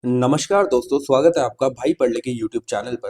नमस्कार दोस्तों, स्वागत है आपका भाई पढ़ ले के यूट्यूब चैनल पर।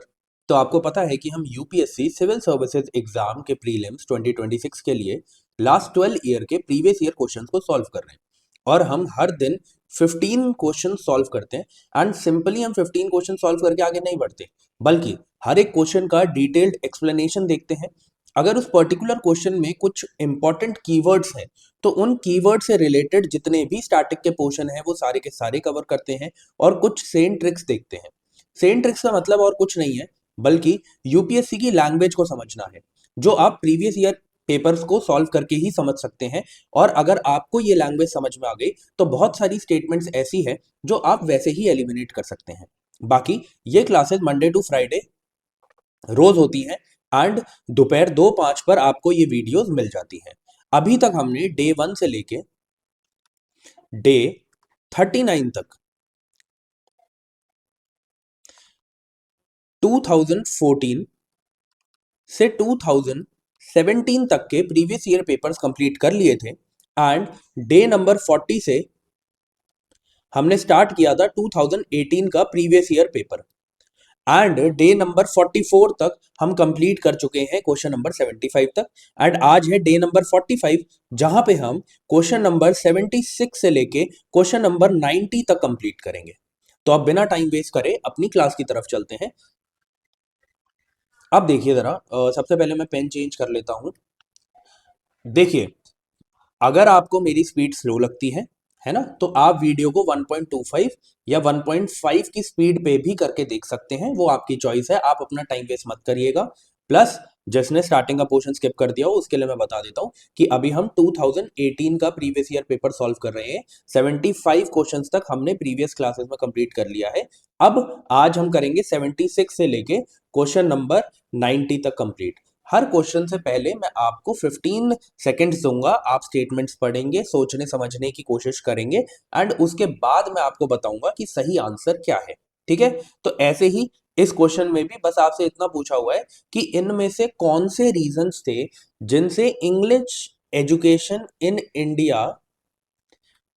तो आपको पता है कि हम यूपीएससी सिविल सर्विसेज एग्जाम के प्रीलिम्स 2026 के लिए लास्ट 12 ईयर के प्रीवियस ईयर क्वेश्चंस को सॉल्व कर रहे हैं। और हम हर दिन 15 क्वेश्चन सॉल्व करते हैं। एंड सिंपली हम 15 क्वेश्चन सॉल्व करके आगे नहीं बढ़ते, बल्कि हर एक क्वेश्चन का डिटेल्ड एक्सप्लेनेशन देखते हैं। अगर उस पर्टिकुलर क्वेश्चन में कुछ इंपॉर्टेंट कीवर्ड्स हैं तो उन कीवर्ड से रिलेटेड जितने भी स्टैटिक के पोर्शन हैं वो सारे के सारे कवर करते हैं। और कुछ सेम ट्रिक्स देखते हैं। सेम ट्रिक्स का मतलब और कुछ नहीं है, बल्कि यूपीएससी की लैंग्वेज को समझना है, जो आप प्रीवियस ईयर पेपर्स को सॉल्व करके ही समझ सकते हैं। और अगर आपको ये लैंग्वेज समझ में आ गई तो बहुत सारी स्टेटमेंट्स ऐसी है जो आप वैसे ही एलिमिनेट कर सकते हैं। बाकी ये क्लासेस मंडे टू फ्राइडे रोज होती हैं। एंड दोपहर 2:05 पर आपको ये वीडियोस मिल जाती हैं। अभी तक हमने डे 1 से लेके डे 39 तक 2014 से 2017 तक के प्रीवियस ईयर पेपर्स कंप्लीट कर लिए थे। एंड डे नंबर 40 से हमने स्टार्ट किया था 2018 का previous year paper. And day number 44 तक हम कंप्लीट कर चुके हैं क्वेश्चन नंबर 75 तक। एंड आज है डे नंबर 45, जहां पे हम क्वेश्चन नंबर 76 से लेके क्वेश्चन नंबर 90 तक कंप्लीट करेंगे। तो अब बिना टाइम वेस्ट करे अपनी क्लास की तरफ चलते हैं। अब देखिए जरा, सबसे पहले मैं पेन चेंज कर लेता हूं। देखिए, अगर आपको मेरी स्पीड स्लो लगती है ना, तो आप वीडियो को 1.25 या 1.5 की स्पीड पे भी करके देख सकते हैं, वो आपकी चॉइस है। आप अपना टाइम वेस्ट मत करिएगा। प्लस जिसने स्टार्टिंग का पोर्शन स्किप कर दिया हो उसके लिए मैं बता देता हूं कि अभी हम 2018 का प्रीवियस ईयर पेपर सॉल्व कर रहे हैं। 75 क्वेश्चंस तक हमने प्रीवियस क्लासेस में कंप्लीट कर लिया है। अब आज हम करेंगे 76 से लेके क्वेश्चन नंबर 90 तक कंप्लीट। हर क्वेश्चन से पहले मैं आपको 15 सेकंड्स दूंगा। आप स्टेटमेंट्स पढ़ेंगे, सोचने समझने की कोशिश करेंगे, एंड उसके बाद मैं आपको बताऊंगा कि सही आंसर क्या है। ठीक है? तो ऐसे ही इस क्वेश्चन में भी बस आपसे इतना पूछा हुआ है कि इनमें से कौन से रीजंस थे जिनसे इंग्लिश एजुकेशन इन इंडिया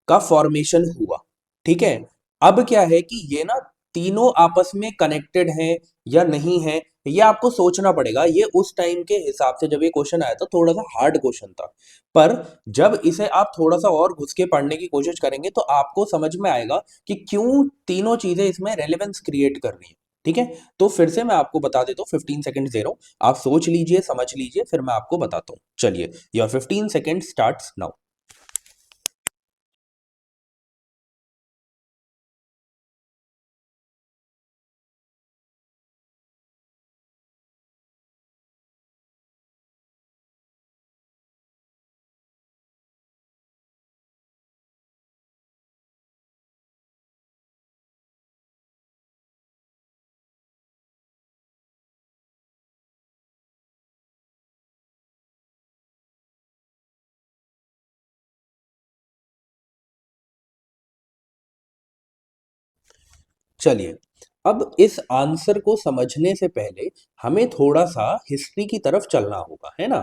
का फॉर्मेशन हुआ। ठीक है? अब क्या है कि ये ना तीनों आपस में कनेक्टेड हैं या नहीं है, ये आपको सोचना पड़ेगा। ये उस टाइम के हिसाब से जब ये क्वेश्चन आया था थोड़ा सा हार्ड क्वेश्चन था, पर जब इसे आप थोड़ा सा और घुस के पढ़ने की कोशिश करेंगे तो आपको समझ में आएगा कि क्यों तीनों चीजें इसमें रेलेवेंस क्रिएट कर रही हैं। ठीक है? तो फिर से मैं आपको बता देता हूँ, 15 सेकंड दे रहा हूँ, आप सोच लीजिए, समझ लीजिए, फिर मैं आपको बताता हूँ। चलिए, योर 15 सेकंड स्टार्ट्स नाउ। चलिए, अब इस आंसर को समझने से पहले हमें थोड़ा सा हिस्ट्री की तरफ चलना होगा, है ना।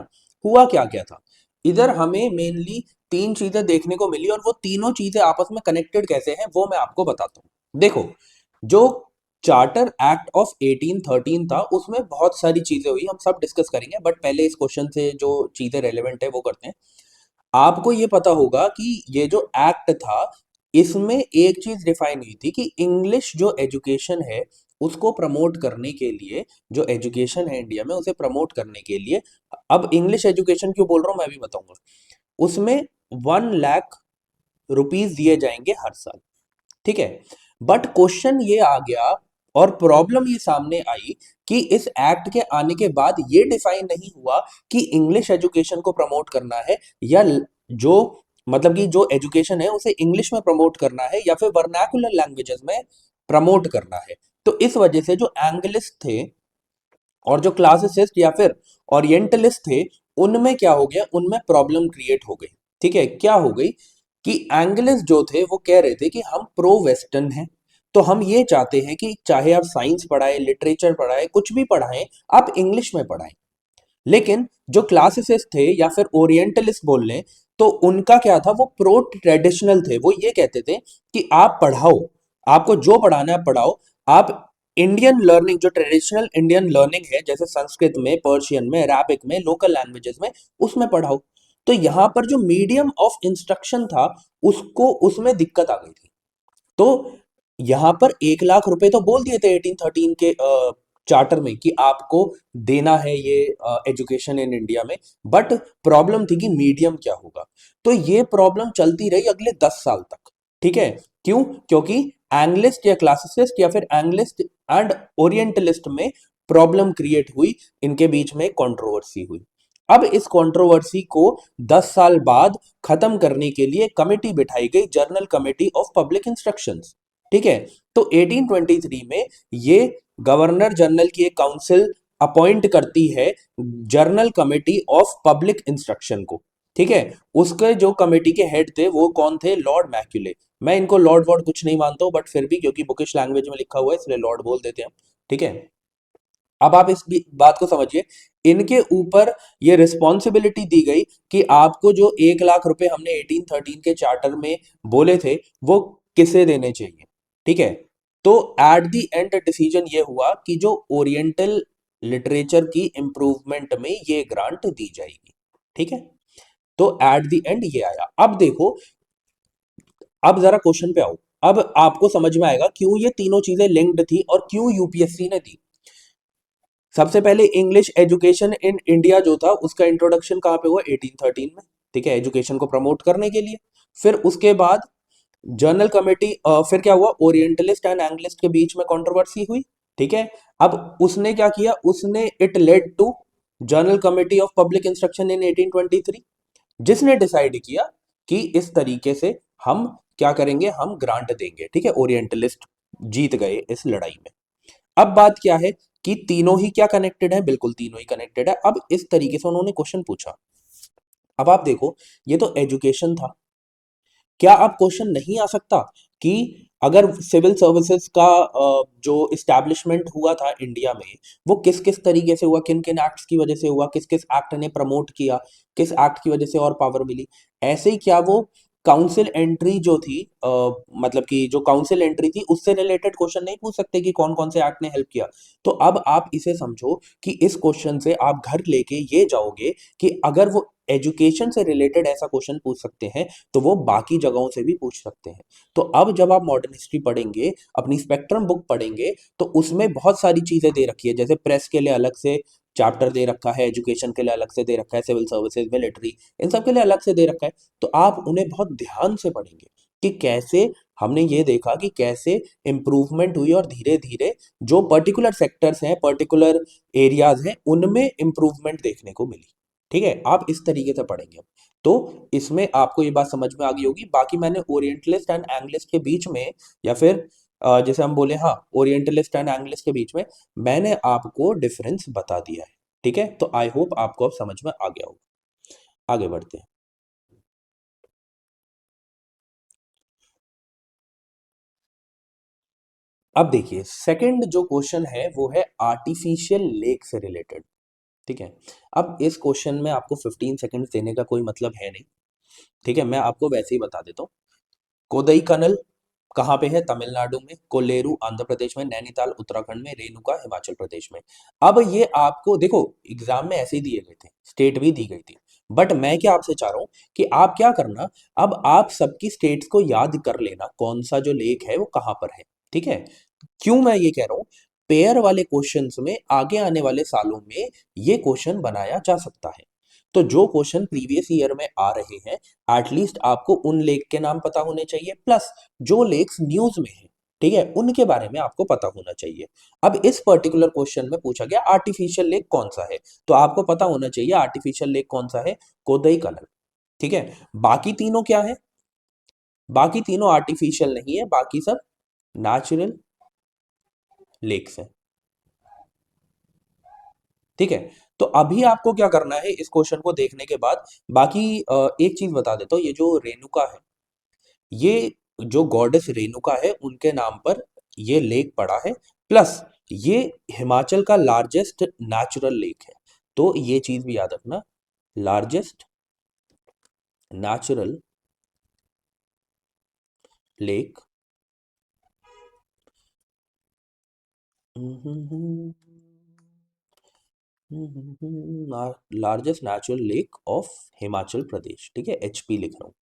हुआ क्या क्या था। इधर हमें मेनली तीन चीजें देखने को मिली, और वो तीनों चीजें आपस में कनेक्टेड कैसे हैं वो मैं आपको बताता हूँ। देखो, जो चार्टर एक्ट ऑफ 1813 था उसमें बहुत सारी चीजें हुई, हम सब डिस्कस करेंगे, बट पहले इस क्वेश्चन से जो चीजें रेलेवेंट है वो करते हैं। आपको ये पता होगा कि ये जो एक्ट था इसमें एक चीज डिफाइन हुई थी कि इंग्लिश जो एजुकेशन है उसको प्रमोट करने के लिए, जो एजुकेशन है इंडिया में उसे प्रमोट करने के लिए, अब इंग्लिश एजुकेशन क्यों बोल रहा हूं मैं भी बताऊंगा, उसमें 1 लाख रुपीज दिए जाएंगे हर साल। ठीक है? बट क्वेश्चन ये आ गया और प्रॉब्लम ये सामने आई कि इस एक्ट के आने के बाद ये डिफाइन नहीं हुआ कि इंग्लिश एजुकेशन को प्रमोट करना है या जो मतलब कि जो एजुकेशन है उसे इंग्लिश में प्रमोट करना है या फिर वर्नाकुलर लैंग्वेजेस में प्रमोट करना है। तो इस वजह से जो एंग्लिस्ट थे और जो क्लासिसिस्ट या फिर ओरिएंटलिस्ट थे, उनमें क्या हो गया, उनमें प्रॉब्लम क्रिएट हो गई। ठीक है? क्या हो गई कि एंग्लिस्ट जो थे वो कह रहे थे कि हम प्रो वेस्टर्न हैं, तो हम ये चाहते हैं कि चाहे आप साइंस पढ़ाए, लिटरेचर पढ़ाए, कुछ भी पढ़ाएं, आप इंग्लिश में पढ़ाएं। लेकिन जो क्लासिसिस्ट थे या फिर ओरिएंटलिस्ट बोल लें, तो उनका क्या था, वो प्रो ट्रेडिशनल थे। वो ये कहते थे कि आप पढ़ाओ, आपको जो पढ़ाना है पढ़ाओ। आप इंडियन लर्निंग, जो ट्रेडिशनल इंडियन लर्निंग है, जैसे संस्कृत में, पर्शियन में, अराबिक में, लोकल लैंग्वेजेस में, उसमें पढ़ाओ। तो यहां पर जो मीडियम ऑफ इंस्ट्रक्शन था, उसको उसमें दिक्कत आ गई थी। तो यहां पर 1 लाख रुपए तो बोल दिए थे 1813 के चार्टर में कि आपको देना है ये एजुकेशन इन इंडिया में। बट प्रॉब्लम थी कि मीडियम क्या होगा। तो ये प्रॉब्लम चलती रही अगले 10 साल तक। ठीक है। क्यों? क्योंकि एंग्लिस्ट या क्लासिसिस्ट या फिर एंग्लिस्ट एंड ओरिएंटलिस्ट में प्रॉब्लम क्रिएट हुई, इनके बीच में कंट्रोवर्सी हुई। अब इस कंट्रोवर्सी को 10 साल बाद खत्म करने के लिए कमेटी बिठाई गई, journal committee of public instructions. ठीक है। तो 1823 में ये गवर्नर जनरल की एक काउंसिल अपॉइंट करती है journal committee of public instruction को। ठीक है। उसके जो कमेटी के हेड थे वो कौन थे? Lord Macaulay. मैं इनको लॉर्ड वॉर्ड कुछ नहीं मानता हूं, बट फिर भी क्योंकि बुकिश लैंग्वेज में लिखा हुआ है इसलिए लॉर्ड बोल देते हैं हम। ठीक है। अब आप इस बात को समझिए, इनके ऊपर ये रिस्पॉन्सिबिलिटी दी गई कि आपको जो 1 लाख रुपए हमने 1813 के चार्टर में बोले थे वो किसे देने चाहिए। ठीक है। तो एट द एंड डिसीजन ये हुआ कि जो ओरिएंटल लिटरेचर की इंप्रूवमेंट में ये ग्रांट दी जाएगी। ठीक है। तो एट द एंड ये आया। अब देखो, अब जरा क्वेश्चन पे आओ। अब आपको समझ में आएगा क्यों ये तीनों चीजें लिंक्ड थी और क्यों यूपीएससी ने दी। सबसे पहले इंग्लिश एजुकेशन इन इंडिया जो था उसका इंट्रोडक्शन कहाँ पे हुआ? 1813 में। ठीक है। एजुकेशन को प्रमोट करने के लिए। फिर उसके बाद जर्नल कमेटी, फिर क्या हुआ? ओरिएंटलिस्ट एंड एंग्लिस्ट के बीच में कंट्रोवर्सी हुई। ठीक है। अब उसने क्या किया? उसने it led to general committee of public instruction in 1823, जिसने डिसाइड किया कि इस तरीके से हम क्या करेंगे, हम ग्रांट देंगे। ठीक है। ओरिएंटलिस्ट जीत गए इस लड़ाई में। अब बात क्या है कि तीनों ही क्या कनेक्टेड है? बिल्कुल तीनों ही कनेक्टेड है। अब इस तरीके से उन्होंने क्वेश्चन पूछा। अब आप देखो, ये तो एजुकेशन था। क्या अब क्वेश्चन नहीं आ सकता कि अगर सिविल सर्विसेज का जो इस्टेब्लिशमेंट हुआ था इंडिया में, वो किस किस तरीके से हुआ, किन किन एक्ट्स की वजह से हुआ, किस किस एक्ट ने प्रमोट किया, किस एक्ट की वजह से और पावर मिली। ऐसे ही क्या वो काउंसिल एंट्री जो थी, मतलब कि जो काउंसिल एंट्री थी उससे रिलेटेड क्वेश्चन नहीं पूछ सकते कि कौन कौन से एक्ट ने हेल्प किया। तो अब आप इसे समझो कि इस क्वेश्चन से आप घर लेके ये जाओगे कि अगर वो एजुकेशन से रिलेटेड ऐसा क्वेश्चन पूछ सकते हैं तो वो बाकी जगहों से भी पूछ सकते हैं। तो अब जब आप मॉडर्न हिस्ट्री पढ़ेंगे, अपनी स्पेक्ट्रम बुक पढ़ेंगे, तो उसमें बहुत सारी चीजें दे रखी है। जैसे प्रेस के लिए अलग से चैप्टर दे रखा है, एजुकेशन के लिए अलग से दे रखा है, सिविल सर्विसेज, मिलिट्री, इन सब के लिए अलग से दे रखा है। तो आप उन्हें बहुत ध्यान से पढ़ेंगे कि कैसे हमने ये देखा कि कैसे इंप्रूवमेंट हुई और धीरे धीरे जो पर्टिकुलर सेक्टर्स हैं, पर्टिकुलर एरियाज हैं, उनमें इंप्रूवमेंट देखने को मिली। ठीक है। आप इस तरीके से पढ़ेंगे। तो इसमें आपको ये बात समझ में आ गई होगी। बाकी मैंने ओरिएंटलिस्ट एंड एंग्लिस्ट के बीच में, या फिर जैसे हम बोले, हाँ, ओरिएंटलिस्ट एंड एंग्लिस्ट के बीच में मैंने आपको डिफरेंस बता दिया है। ठीक है। तो आई होप आपको अब समझ में आ गया होगा। आगे बढ़ते हैं। अब देखिए, सेकंड जो क्वेश्चन है वो है आर्टिफिशियल लेक से रिलेटेड। ठीक है। अब इस क्वेश्चन में आपको 15 सेकंड देने का कोई मतलब है नहीं। ठीक है। मैं आपको वैसे ही बता देता हूँ। कोदई कनल कहाँ पे है? तमिलनाडु में। कोलेरू आंध्र प्रदेश में। नैनीताल उत्तराखंड में। रेणुका हिमाचल प्रदेश में। अब ये आपको देखो, एग्जाम में ऐसे ही दिए गए थे, स्टेट भी दी गई थी। बट मैं क्या आपसे चाह रहा हूं कि आप क्या करना, अब आप सबकी स्टेट्स को याद कर लेना कौन सा जो लेक है वो कहां पर है। ठीक है। क्यों मैं ये कह रहा हूं? पेयर वाले क्वेश्चंस में आगे आने वाले सालों में ये क्वेश्चन बनाया जा सकता है। तो जो क्वेश्चन प्रीवियस ईयर में आ रहे हैं, एटलीस्ट आपको उन लेक के नाम पता होने चाहिए, प्लस जो लेक्स न्यूज में है, ठीक है, उनके बारे में आपको पता होना चाहिए। अब इस पर्टिकुलर क्वेश्चन में पूछा गया आर्टिफिशियल लेक कौन सा है, तो आपको पता होना चाहिए आर्टिफिशियल लेक कौन सा है? कोदई कनल। ठीक है। बाकी तीनों क्या है? बाकी तीनों आर्टिफिशियल नहीं है, बाकी सब नेचुरल लेक्स हैं। ठीक है। तो अभी आपको क्या करना है इस क्वेश्चन को देखने के बाद? बाकी एक चीज बता देता हूँ, ये जो रेणुका है, ये जो गॉडेस रेणुका है उनके नाम पर ये लेक पड़ा है। प्लस ये हिमाचल का लार्जेस्ट नेचुरल लेक है। तो ये चीज भी याद रखना, largest natural lake largest natural lake of Himachal Pradesh, ठीक है, एचपी लिख रहा हूँ।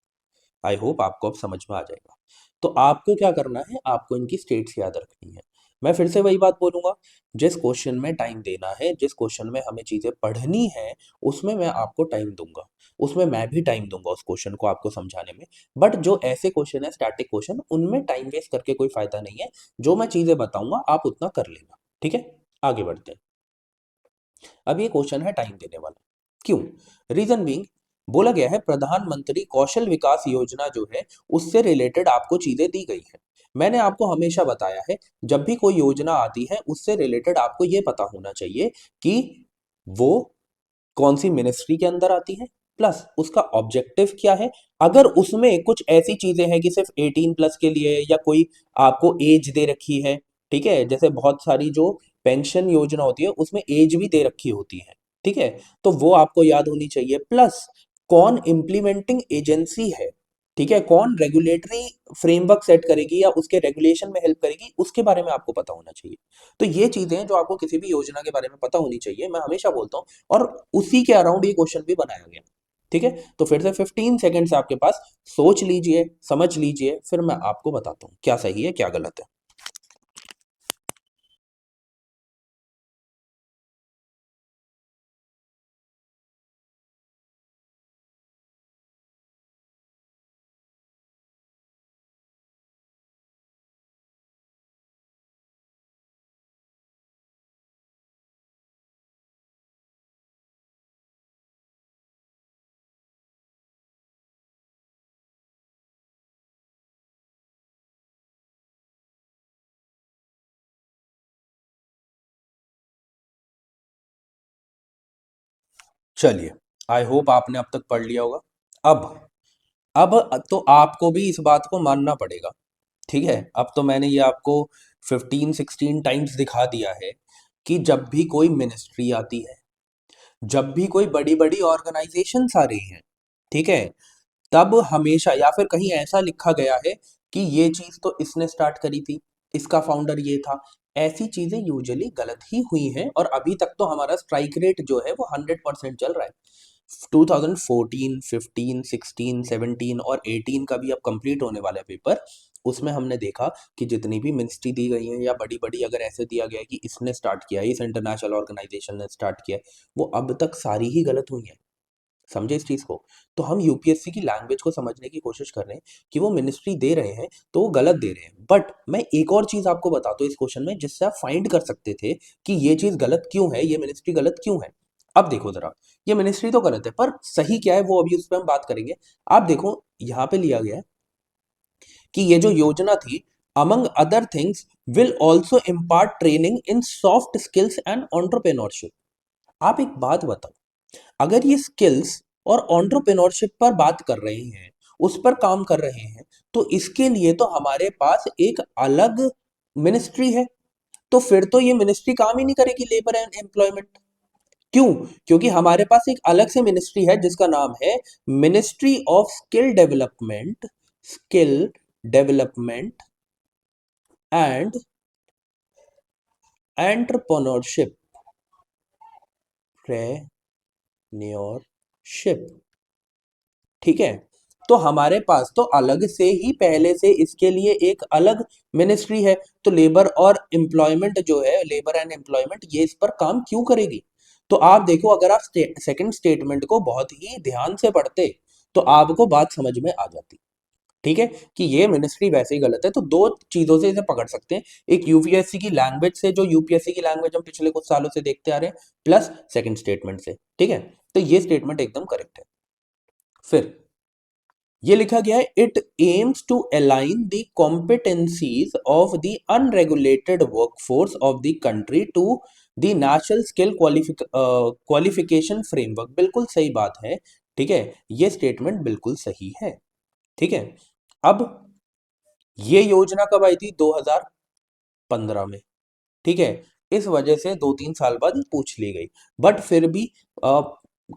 आई होप आपको अब समझ में आ जाएगा। तो आपको क्या करना है, आपको इनकी स्टेट्स याद रखनी है। मैं फिर से वही बात बोलूंगा, जिस क्वेश्चन में टाइम देना है, जिस क्वेश्चन में हमें चीजें पढ़नी है, उसमें मैं आपको टाइम दूंगा, उसमें मैं भी टाइम दूंगा उस क्वेश्चन को आपको समझाने में। बट जो ऐसे क्वेश्चन है स्टैटिक क्वेश्चन, उनमें टाइम वेस्ट करके कोई फायदा नहीं है। जो मैं चीजें बताऊंगा आप उतना कर लेना, ठीक है। आगे बढ़ते हैं। अब ये क्वेश्चन है टाइम देने वाला। क्यों? रीजन बीइंग, बोला गया है प्रधानमंत्री कौशल विकास योजना जो है उससे रिलेटेड आपको चीजें दी गई है। मैंने आपको हमेशा बताया है, जब भी कोई योजना आती है उससे रिलेटेड आपको ये पता होना चाहिए कि वो कौन सी मिनिस्ट्री के अंदर आती है, प्लस उसका ऑब्जेक्टिव क्या है। अगर उसमें कुछ ऐसी चीजें हैं कि सिर्फ 18+ के लिए, या कोई आपको एज दे रखी है, ठीक है, जैसे बहुत सारी जो पेंशन योजना होती है उसमें एज भी दे रखी होती है, ठीक है, तो वो आपको याद होनी चाहिए। प्लस कौन इम्प्लीमेंटिंग एजेंसी है, ठीक है, कौन रेगुलेटरी फ्रेमवर्क सेट करेगी या उसके रेगुलेशन में हेल्प करेगी, उसके बारे में आपको पता होना चाहिए। तो ये चीजें हैं जो आपको किसी भी योजना के बारे में पता होनी चाहिए, मैं हमेशा बोलता हूँ। और उसी के अराउंड ये क्वेश्चन भी बनाया गया, ठीक है। तो फिर से 15 सेकंड से आपके पास, सोच लीजिए, समझ लीजिए, फिर मैं आपको बताता हूँ क्या सही है क्या गलत है। चलिए, आई होप आपने अब तक पढ़ लिया होगा। अब तो आपको भी इस बात को मानना पड़ेगा, ठीक है। अब तो मैंने ये आपको 15-16 टाइम्स दिखा दिया है कि जब भी कोई मिनिस्ट्री आती है, जब भी कोई बड़ी बड़ी ऑर्गेनाइजेशंस आ रही हैं, ठीक है, तब हमेशा या फिर कहीं ऐसा लिखा गया है कि ये चीज तो इसने स्टार्ट करी थी, इसका फाउंडर ये था, ऐसी चीजें यूजुअली गलत ही हुई हैं। और अभी तक तो हमारा स्ट्राइक रेट जो है वो 100% चल रहा है। 2014, 15, 16, 17 और 18 का भी अब कंप्लीट होने वाला है पेपर। उसमें हमने देखा कि जितनी भी मिनिस्ट्री दी गई है, या बड़ी बड़ी अगर ऐसे दिया गया है कि इसने स्टार्ट किया है, इस इंटरनेशनल ऑर्गेनाइजेशन ने स्टार्ट किया है, वो अब तक सारी ही गलत हुई हैं। समझे इस चीज को? तो हम यूपीएससी की लैंग्वेज को समझने की कोशिश कर रहे हैं कि वो मिनिस्ट्री दे रहे हैं तो वो गलत दे रहे हैं। बट मैं एक और चीज आपको बताता हूँ इस क्वेश्चन में, जिससे आप फाइंड कर सकते थे कि ये चीज गलत क्यों है, ये मिनिस्ट्री गलत क्यों है। अब देखो जरा, ये मिनिस्ट्री तो गलत है, पर सही क्या है वो अभी उस पर हम बात करेंगे। आप देखो यहाँ पे लिया गया है कि ये जो योजना थी, among other things will also impart training in soft skills and entrepreneurship. आप एक बात बताओ, अगर ये स्किल्स और एंटरप्रेन्योरशिप पर बात कर रहे हैं, उस पर काम कर रहे हैं, तो इसके लिए तो हमारे पास एक अलग मिनिस्ट्री है। तो फिर तो ये मिनिस्ट्री काम ही नहीं करेगी लेबर एंड एम्प्लॉयमेंट। क्यों? क्योंकि हमारे पास एक अलग से मिनिस्ट्री है जिसका नाम है ministry of skill development and entrepreneurship. प्रेन्योरशिप, ठीक है। तो हमारे पास तो अलग से ही पहले से इसके लिए एक अलग मिनिस्ट्री है। तो लेबर और एम्प्लॉयमेंट जो है, लेबर एंड एम्प्लॉयमेंट, ये इस पर काम क्यों करेगी? तो आप देखो, अगर आप सेकंड स्टेटमेंट को बहुत ही ध्यान से पढ़ते तो आपको बात समझ में आ जाती, ठीक है, कि ये मिनिस्ट्री वैसे ही गलत है। तो दो चीजों से इसे पकड़ सकते हैं, एक यूपीएससी की लैंग्वेज से, जो यूपीएससी की लैंग्वेज हम पिछले कुछ सालों से देखते आ रहे हैं, प्लस सेकंड स्टेटमेंट से, ठीक है। तो ये स्टेटमेंट एकदम करेक्ट है। फिर ये लिखा गया है, it aims to align the competencies of the unregulated workforce of the country to the national skill qualification framework. बिल्कुल सही बात है, ठीक है, ये स्टेटमेंट बिल्कुल सही है, ठीक है। अब ये योजना कब आई थी? 2015 में, ठीक है। इस वजह से 2-3 साल बाद ये पूछ ली गई। बट फिर भी अ,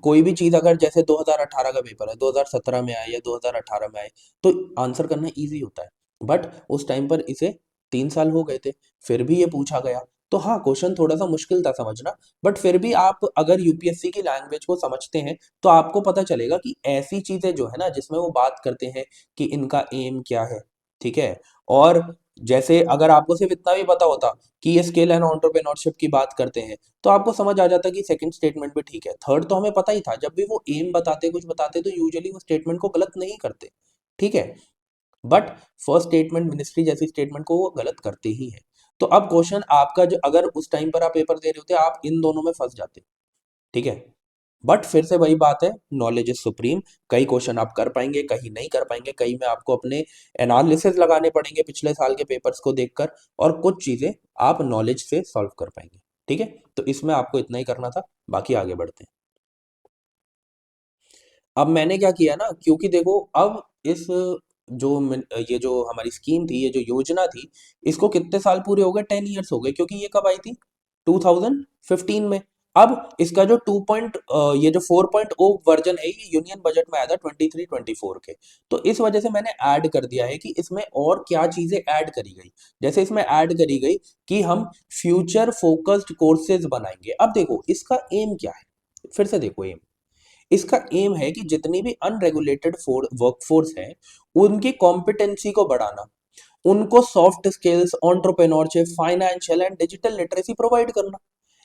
कोई भी चीज अगर जैसे 2018 का पेपर है, 2017 में आए या 2018 में आए, तो आंसर करना इजी होता है। बट उस टाइम पर इसे 3 साल हो गए थे, फिर भी ये पूछा गया। तो हाँ, क्वेश्चन थोड़ा सा मुश्किल था समझना, बट फिर भी आप अगर यूपीएससी की लैंग्वेज को समझते हैं तो आपको पता चलेगा कि ऐसी चीजें जो है ना जिसमें वो बात करते हैं कि इनका एम क्या है, ठीक है। और जैसे अगर आपको सिर्फ इतना भी पता होता कि ये स्किल एंड एंटरप्रेन्योरशिप की बात करते हैं, तो आपको समझ आ जाता कि सेकंड स्टेटमेंट भी ठीक है। थर्ड तो हमें पता ही था, जब भी वो एम बताते कुछ बताते तो यूजुअली वो स्टेटमेंट को गलत नहीं करते, ठीक है। बट फर्स्ट स्टेटमेंट मिनिस्ट्री जैसी स्टेटमेंट को वो गलत करते ही हैं। तो अब क्वेश्चन आपका जो, अगर उस टाइम पर आप पेपर दे रहे होते आप इन दोनों में फंस जाते, ठीक है। बट फिर से वही बात है, नॉलेज इज सुप्रीम। कई क्वेश्चन आप कर पाएंगे, कहीं नहीं कर पाएंगे, कई में आपको अपने एनालिसिस लगाने पड़ेंगे पिछले साल के पेपर्स को देखकर, और कुछ चीजें आप नॉलेज से सॉल्व कर पाएंगे, ठीक है। तो इसमें आपको इतना ही करना था, बाकी आगे बढ़ते हैं। अब मैंने क्या किया ना, क्योंकि देखो अब इस ये जो हमारी स्कीम थी, ये जो योजना थी, इसको कितने साल पूरे हो गए, 10 ईयर्स हो गए, क्योंकि ये कब आई थी, 2015 में। अब इसका जो ये जो 4.0 वर्जन है, ये यूनियन बजट में आया था 23-24 के। तो इस वजह से मैंने ऐड कर दिया है कि इसमें और क्या चीजें ऐड करी गई। जैसे इसमें ऐड करी गई कि हम फ्यूचर फोकस्ड कोर्सेज बनाएंगे। अब देखो इसका एम क्या है, फिर से देखो एम, इसका एम है कि जितनी भी अनरेगुलेटेड वर्कफोर्स है, उनकी कॉम्पिटेंसी को बढ़ाना, उनको soft skills, entrepreneurship, financial and digital literacy provide करना,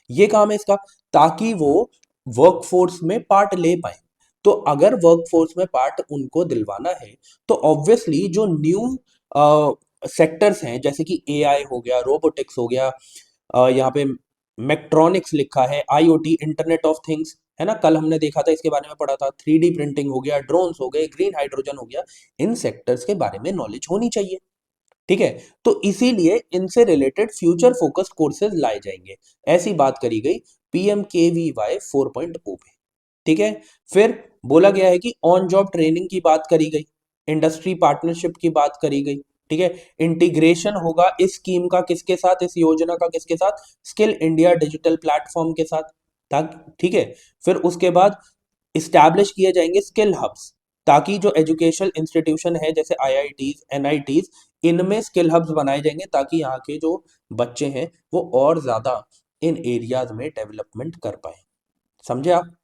ये काम है इसका, ताकि वो वर्कफोर्स में पार्ट ले पाए। तो अगर वर्कफोर्स में पार्ट उनको दिलवाना है, तो ऑब्वियसली जो न्यू सेक्टर्स हैं, जैसे कि एआई हो गया, रोबोटिक्स हो गया, यहाँ पे मेक्ट्रॉनिक्स लिखा है, आईओटी, इंटरनेट ऑफ थिंग्स, है ना, कल हमने देखा था, इसके बारे में पढ़ा था, 3D प्रिंटिंग हो गया, ड्रोन्स हो गए, ग्रीन हाइड्रोजन हो गया, इन सेक्टर्स के बारे में नॉलेज होनी चाहिए, ठीक है। तो इसीलिए इनसे रिलेटेड फ्यूचर फोकस्ड कोर्सेज लाए जाएंगे, ऐसी बात करी गई पीएमकेवीवाई 4.0 में, ठीक है। फिर बोला गया है कि ऑन जॉब ट्रेनिंग की बात करी गई, इंडस्ट्री पार्टनरशिप की बात करी गई, ठीक है। इंटीग्रेशन होगा इस स्कीम का किसके साथ, इस योजना का किसके साथ, स्किल इंडिया डिजिटल प्लेटफॉर्म के साथ, ताकि, ठीक है। फिर उसके बाद इस्टेब्लिश किए जाएंगे स्किल हब्स, ताकि जो एजुकेशनल इंस्टीट्यूशन है जैसे आईआईटीज, एनआईटीज, इनमें स्किल हब्स बनाए जाएंगे, ताकि यहाँ के जो बच्चे हैं वो और ज्यादा इन एरियाज में डेवलपमेंट कर पाए। समझे आप?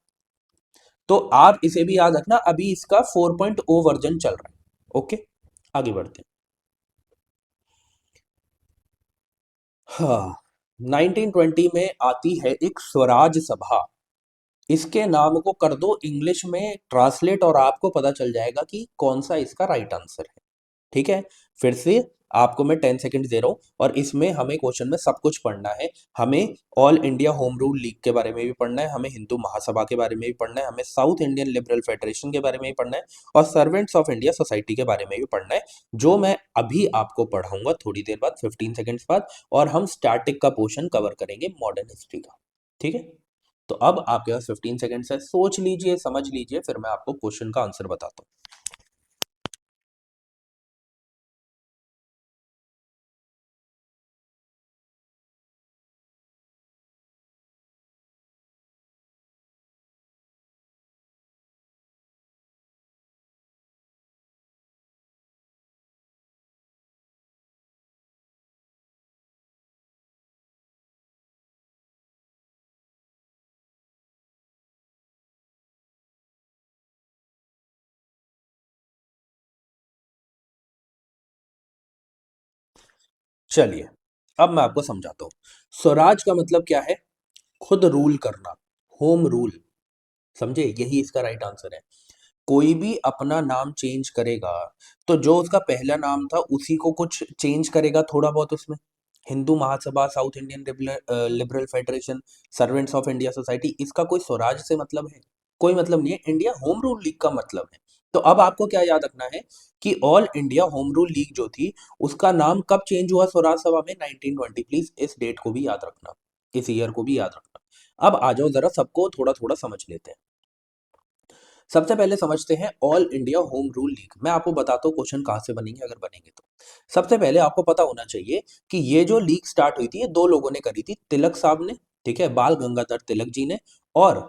तो आप इसे भी याद रखना, अभी इसका 4.0 वर्जन चल रहा है, ओके। आगे बढ़ते हैं। हाँ, 1920 में आती है एक स्वराज सभा, इसके नाम को कर दो इंग्लिश में ट्रांसलेट और आपको पता चल जाएगा कि कौन सा इसका राइट आंसर है, ठीक है। फिर से आपको मैं 10 सेकंड दे रहा हूं, और इसमें हमें क्वेश्चन में सब कुछ पढ़ना है। हमें all India home rule league के बारे में भी पढ़ना है, हमें हिंदू महासभा के बारे में भी पढ़ना है, हमें साउथ इंडियन लिबरल फेडरेशन के बारे में भी पढ़ना है, और सर्वेंट्स ऑफ इंडिया सोसाइटी के बारे में भी पढ़ना है, जो मैं अभी आपको पढ़ाऊंगा थोड़ी देर बाद, 15 सेकेंड्स बाद। और हम स्टैटिक का पोर्शन कवर करेंगे, मॉडर्न हिस्ट्री का, ठीक है। तो अब आपके पास 15 सेकेंड्स है, सोच लीजिए, समझ लीजिए, फिर मैं आपको क्वेश्चन का आंसर बताता हूँ। चलिए, अब मैं आपको समझाता हूँ। स्वराज का मतलब क्या है, खुद रूल करना, होम रूल, समझे, यही इसका राइट आंसर है। कोई भी अपना नाम चेंज करेगा, तो जो उसका पहला नाम था उसी को कुछ चेंज करेगा थोड़ा बहुत उसमें। Hindu Mahasabha, south Indian liberal federation, servants of India society, इसका कोई स्वराज से मतलब है, कोई मतलब नहीं है। इंडिया होम रूल लीग का मतलब है। तो अब आपको क्या याद रखना है कि all India home rule league जो थी, उसका नाम कब चेंज हुआ स्वराज सभा में, 1920। प्लीज इस डेट को भी याद रखना, इस ईयर को भी याद रखना। अब आ जाओ जरा, सबको थोड़ा थोड़ा समझ लेते हैं। सबसे पहले समझते हैं all India home rule league. मैं आपको बताता हूँ क्वेश्चन कहाँ से बनेंगे अगर बनेंगे तो। सबसे पहले आपको पता होना चाहिए कि ये जो लीग स्टार्ट हुई थी, ये दो लोगों ने करी थी, तिलक साहब ने, ठीक है, बाल गंगाधर तिलक जी ने, और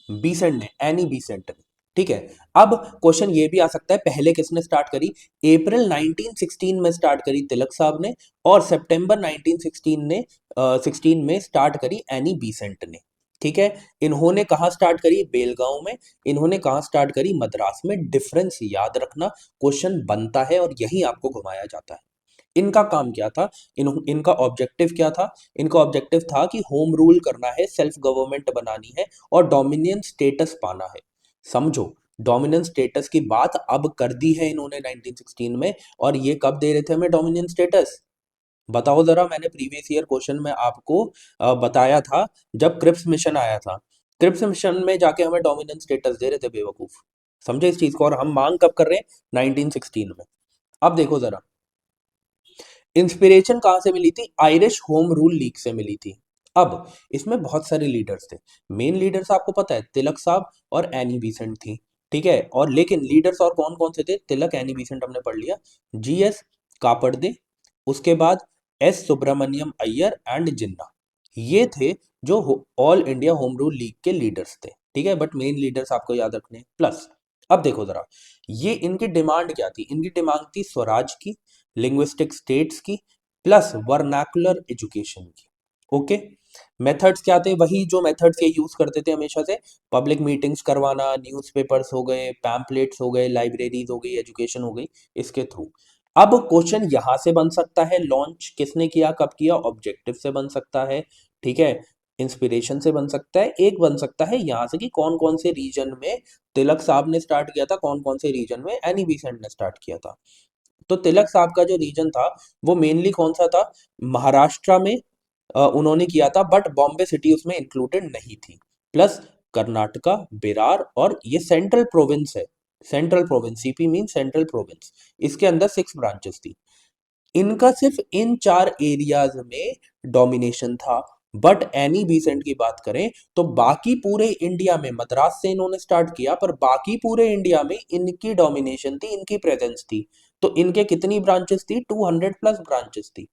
बीसेंट ने, एनी बीसेंट ने, ठीक है। अब क्वेश्चन ये भी आ सकता है पहले किसने स्टार्ट करी। अप्रैल 1916 में स्टार्ट करी तिलक साहब ने, और सितंबर 1916 में स्टार्ट करी एनी बीसेंट ने। ठीक है। इन्होंने कहा स्टार्ट करी, बेलगांव में। इन्होंने कहा स्टार्ट करी, मद्रास में। डिफरेंस याद रखना, क्वेश्चन बनता है और यही आपको घुमाया जाता है। इनका काम क्या था, इनका ऑब्जेक्टिव क्या था। इनका ऑब्जेक्टिव था कि होम रूल करना है, सेल्फ गवर्नमेंट बनानी है और डोमिनियन स्टेटस पाना है। समझो, डोमिनेंस स्टेटस की बात अब कर दी है इन्होंने 1916 में। और ये कब दे रहे थे हमें डोमिनियन स्टेटस, बताओ जरा। मैंने प्रीवियस ईयर क्वेश्चन में आपको बताया था, जब क्रिप्स मिशन आया था। क्रिप्स मिशन में जाके हमें डोमिनेंस स्टेटस दे रहे थे बेवकूफ। समझे इस चीज को, और हम मांग कब कर रहे हैं, 1916 में। अब देखो जरा, इंस्पिरेशन कहां से मिली थी, आयरिश होम रूल लीग से मिली थी। अब इसमें बहुत सारे लीडर्स थे। मेन लीडर्स आपको पता है तिलक साहब और एनी बीसेंट थी। ठीक है। और लेकिन लीडर्स और कौन कौन से थे, तिलक एनी बीसेंट हमने पढ़ लिया, जीएस कापड़दे, उसके बाद एस सुब्रमण्यम अय्यर एंड जिन्ना। ये थे जो all India home rule league के लीडर्स थे। ठीक है। बट मेन लीडर्स आपको याद रखने हैं। प्लस अब देखो जरा, ये इनकी डिमांड क्या थी, इनकी डिमांड थी स्वराज की, लिंग्विस्टिक स्टेट्स की, प्लस वर्नाकुलर एजुकेशन की। ओके। मेथड्स क्या थे, वही जो मेथड्स ये यूज करते थे हमेशा से, पब्लिक मीटिंग्स करवाना, न्यूज़पेपर्स हो गए, पैम्पलेट्स हो गए, लाइब्रेरीज हो गई, एजुकेशन हो गई, इसके थ्रू। अब क्वेश्चन यहां से बन सकता है, लॉन्च किसने किया, कब किया, ऑब्जेक्टिव से बन सकता है। ठीक है। इंस्पिरेशन से बन सकता है, एक बन सकता है यहां से कि कौन कौन से रीजन में तिलक साहब ने स्टार्ट किया था, कौन कौन से रीजन में एनी बेसेंट ने स्टार्ट किया था। तो तिलक साहब का जो रीजन था वो मेनली कौन सा था, महाराष्ट्र में उन्होंने किया था, बट बॉम्बे सिटी उसमें इंक्लूडेड नहीं थी। प्लस कर्नाटका, बिरार, और ये सेंट्रल प्रोविंस है। Central province, CP mean central province. इसके अंदर 6 ब्रांचेस थी। इनका सिर्फ इन 4 एरियाज में डोमिनेशन था। बट एनी बीसेंट की बात करें तो बाकी पूरे इंडिया में, मद्रास से इन्होंने स्टार्ट किया, पर बाकी पूरे इंडिया में इनकी डोमिनेशन थी, इनकी प्रेजेंस थी। तो इनके कितनी ब्रांचेस थी, 200 प्लस ब्रांचेस थी।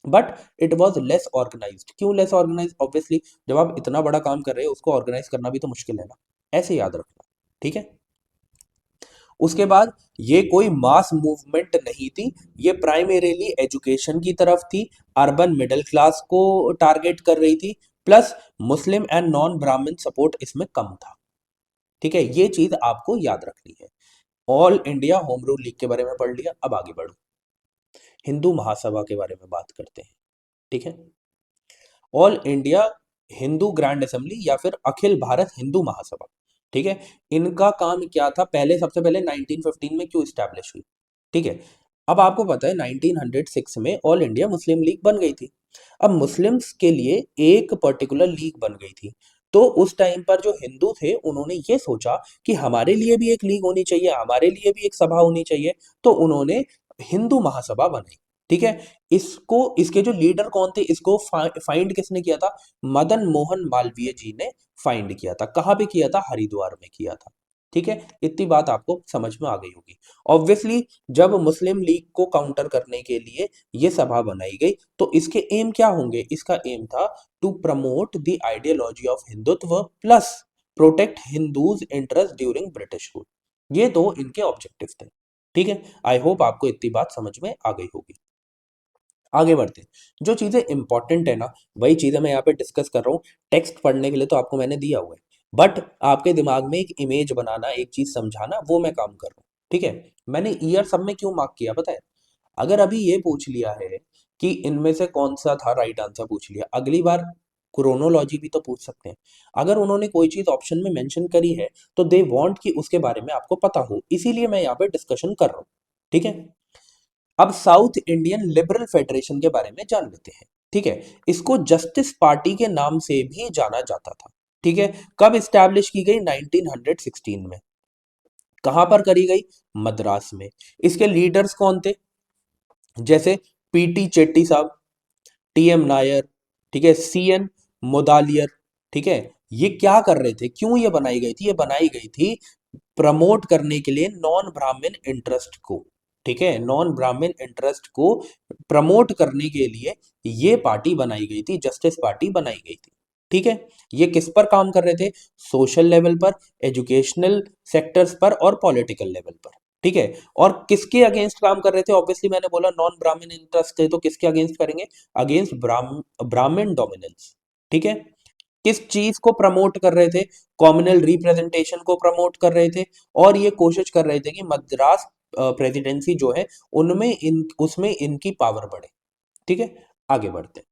But it was less organized. क्यों लेस ऑर्गेनाइज्ड, ऑब्वियसली जब आप इतना बड़ा काम कर रहे हो उसको ऑर्गेनाइज करना भी तो मुश्किल है ना। ऐसे याद रखना। ठीक है। उसके बाद ये कोई मास मूवमेंट नहीं थी, ये प्राइमरीली एजुकेशन की तरफ थी, अर्बन मिडिल क्लास को टारगेट कर रही थी। प्लस मुस्लिम एंड नॉन ब्राह्मण सपोर्ट इसमें कम था। ठीक है। ये चीज आपको याद रखनी है। All India home rule league के बारे में पढ़ लिया, अब आगे बढ़ो, हिंदू महासभा के बारे में बात करते हैं। ठीक है। All India Hindu grand assembly या फिर अखिल भारत हिंदू महासभा। ठीक है। इनका काम क्या था, पहले सबसे पहले 1915 में क्यों स्टैब्लिश हुई। ठीक है। अब आपको पता है 1906 में ऑल इंडिया मुस्लिम लीग बन गई थी। अब मुस्लिम्स के लिए एक पर्टिकुलर लीग बन गई थी। तो उस टाइम पर जो हिंदू थे उन्होंने ये सोचा कि हमारे लिए भी एक लीग होनी चाहिए, हमारे लिए भी एक सभा होनी चाहिए। तो उन्होंने हिंदू महासभा बनाई। ठीक है। इसको, इसके जो लीडर कौन थे, इसको फाइंड किसने किया था, मदन मोहन मालवीय जी ने फाइंड किया था। कहां पे किया था, हरिद्वार में किया था। ठीक है। इतनी बात आपको समझ में आ गई होगी। ऑब्वियसली जब मुस्लिम लीग को काउंटर करने के लिए ये सभा बनाई गई, तो इसके एम क्या होंगे, इसका एम था to promote the ideology of Hindutva plus protect Hindus interest during British rule. ये दो इनके ऑब्जेक्टिव थे। ठीक है। आई होप आपको इतनी बात समझ में आ गई होगी। आगे बढ़ते हैं। जो चीजें इंपॉर्टेंट है ना, वही चीजें मैं यहाँ पे डिस्कस कर रहा हूँ। टेक्स्ट पढ़ने के लिए तो आपको मैंने दिया हुआ है, बट आपके दिमाग में एक इमेज बनाना, एक चीज समझाना, वो मैं काम कर रहा हूँ। ठीक है। मैंने ईयर सब में क्यों मार्क किया पता है, अगर अभी ये पूछ लिया है कि इनमें से कौन सा था राइट आंसर, पूछ लिया, अगली बार क्रोनोलॉजी भी तो पूछ सकते हैं। अगर उन्होंने कोई चीज ऑप्शन में मेंशन करी है तो दे वांट कि उसके बारे में आपको पता हो, इसीलिए मैं यहाँ पे डिस्कशन कर रहा हूँ। ठीक है। अब साउथ इंडियन लिबरल फेडरेशन के बारे में जान लेते हैं। ठीक है। इसको जस्टिस पार्टी के नाम से भी जाना जाता था। ठीक है। कब स्टैब्लिश की गई, 1916 में। कहां पर करी गई, मद्रास में। इसके लीडर्स कौन थे, जैसे पीटी चेट्टी साहब, टीएम नायर, ठीक है, सीएन मोदालियर। ठीक है। ये क्या कर रहे थे, क्यों ये बनाई गई थी, ये बनाई गई थी प्रमोट करने के लिए नॉन ब्राह्मण इंटरेस्ट को। ठीक है। नॉन ब्राह्मण इंटरेस्ट को प्रमोट करने के लिए ये पार्टी बनाई गई थी, जस्टिस पार्टी बनाई गई थी। ठीक है। ये किस पर काम कर रहे थे? सोशल लेवल पर, एजुकेशनल सेक्टर्स पर और पॉलिटिकल लेवल पर। ठीक है। और किसके अगेंस्ट काम कर रहे थे? ऑब्वियसली मैंने बोला नॉन ब्राह्मण इंटरेस्ट थे, तो किसके अगेंस्ट करेंगे? अगेंस्ट ब्राह्मण डोमिनेंस। ठीक है। किस चीज को प्रमोट कर रहे थे? कॉम्युनल रिप्रेजेंटेशन को प्रमोट कर रहे थे, और ये कोशिश कर रहे थे कि मद्रास प्रेसिडेंसी जो है उनमें उसमें इनकी पावर बढ़े। ठीक है। आगे बढ़ते हैं।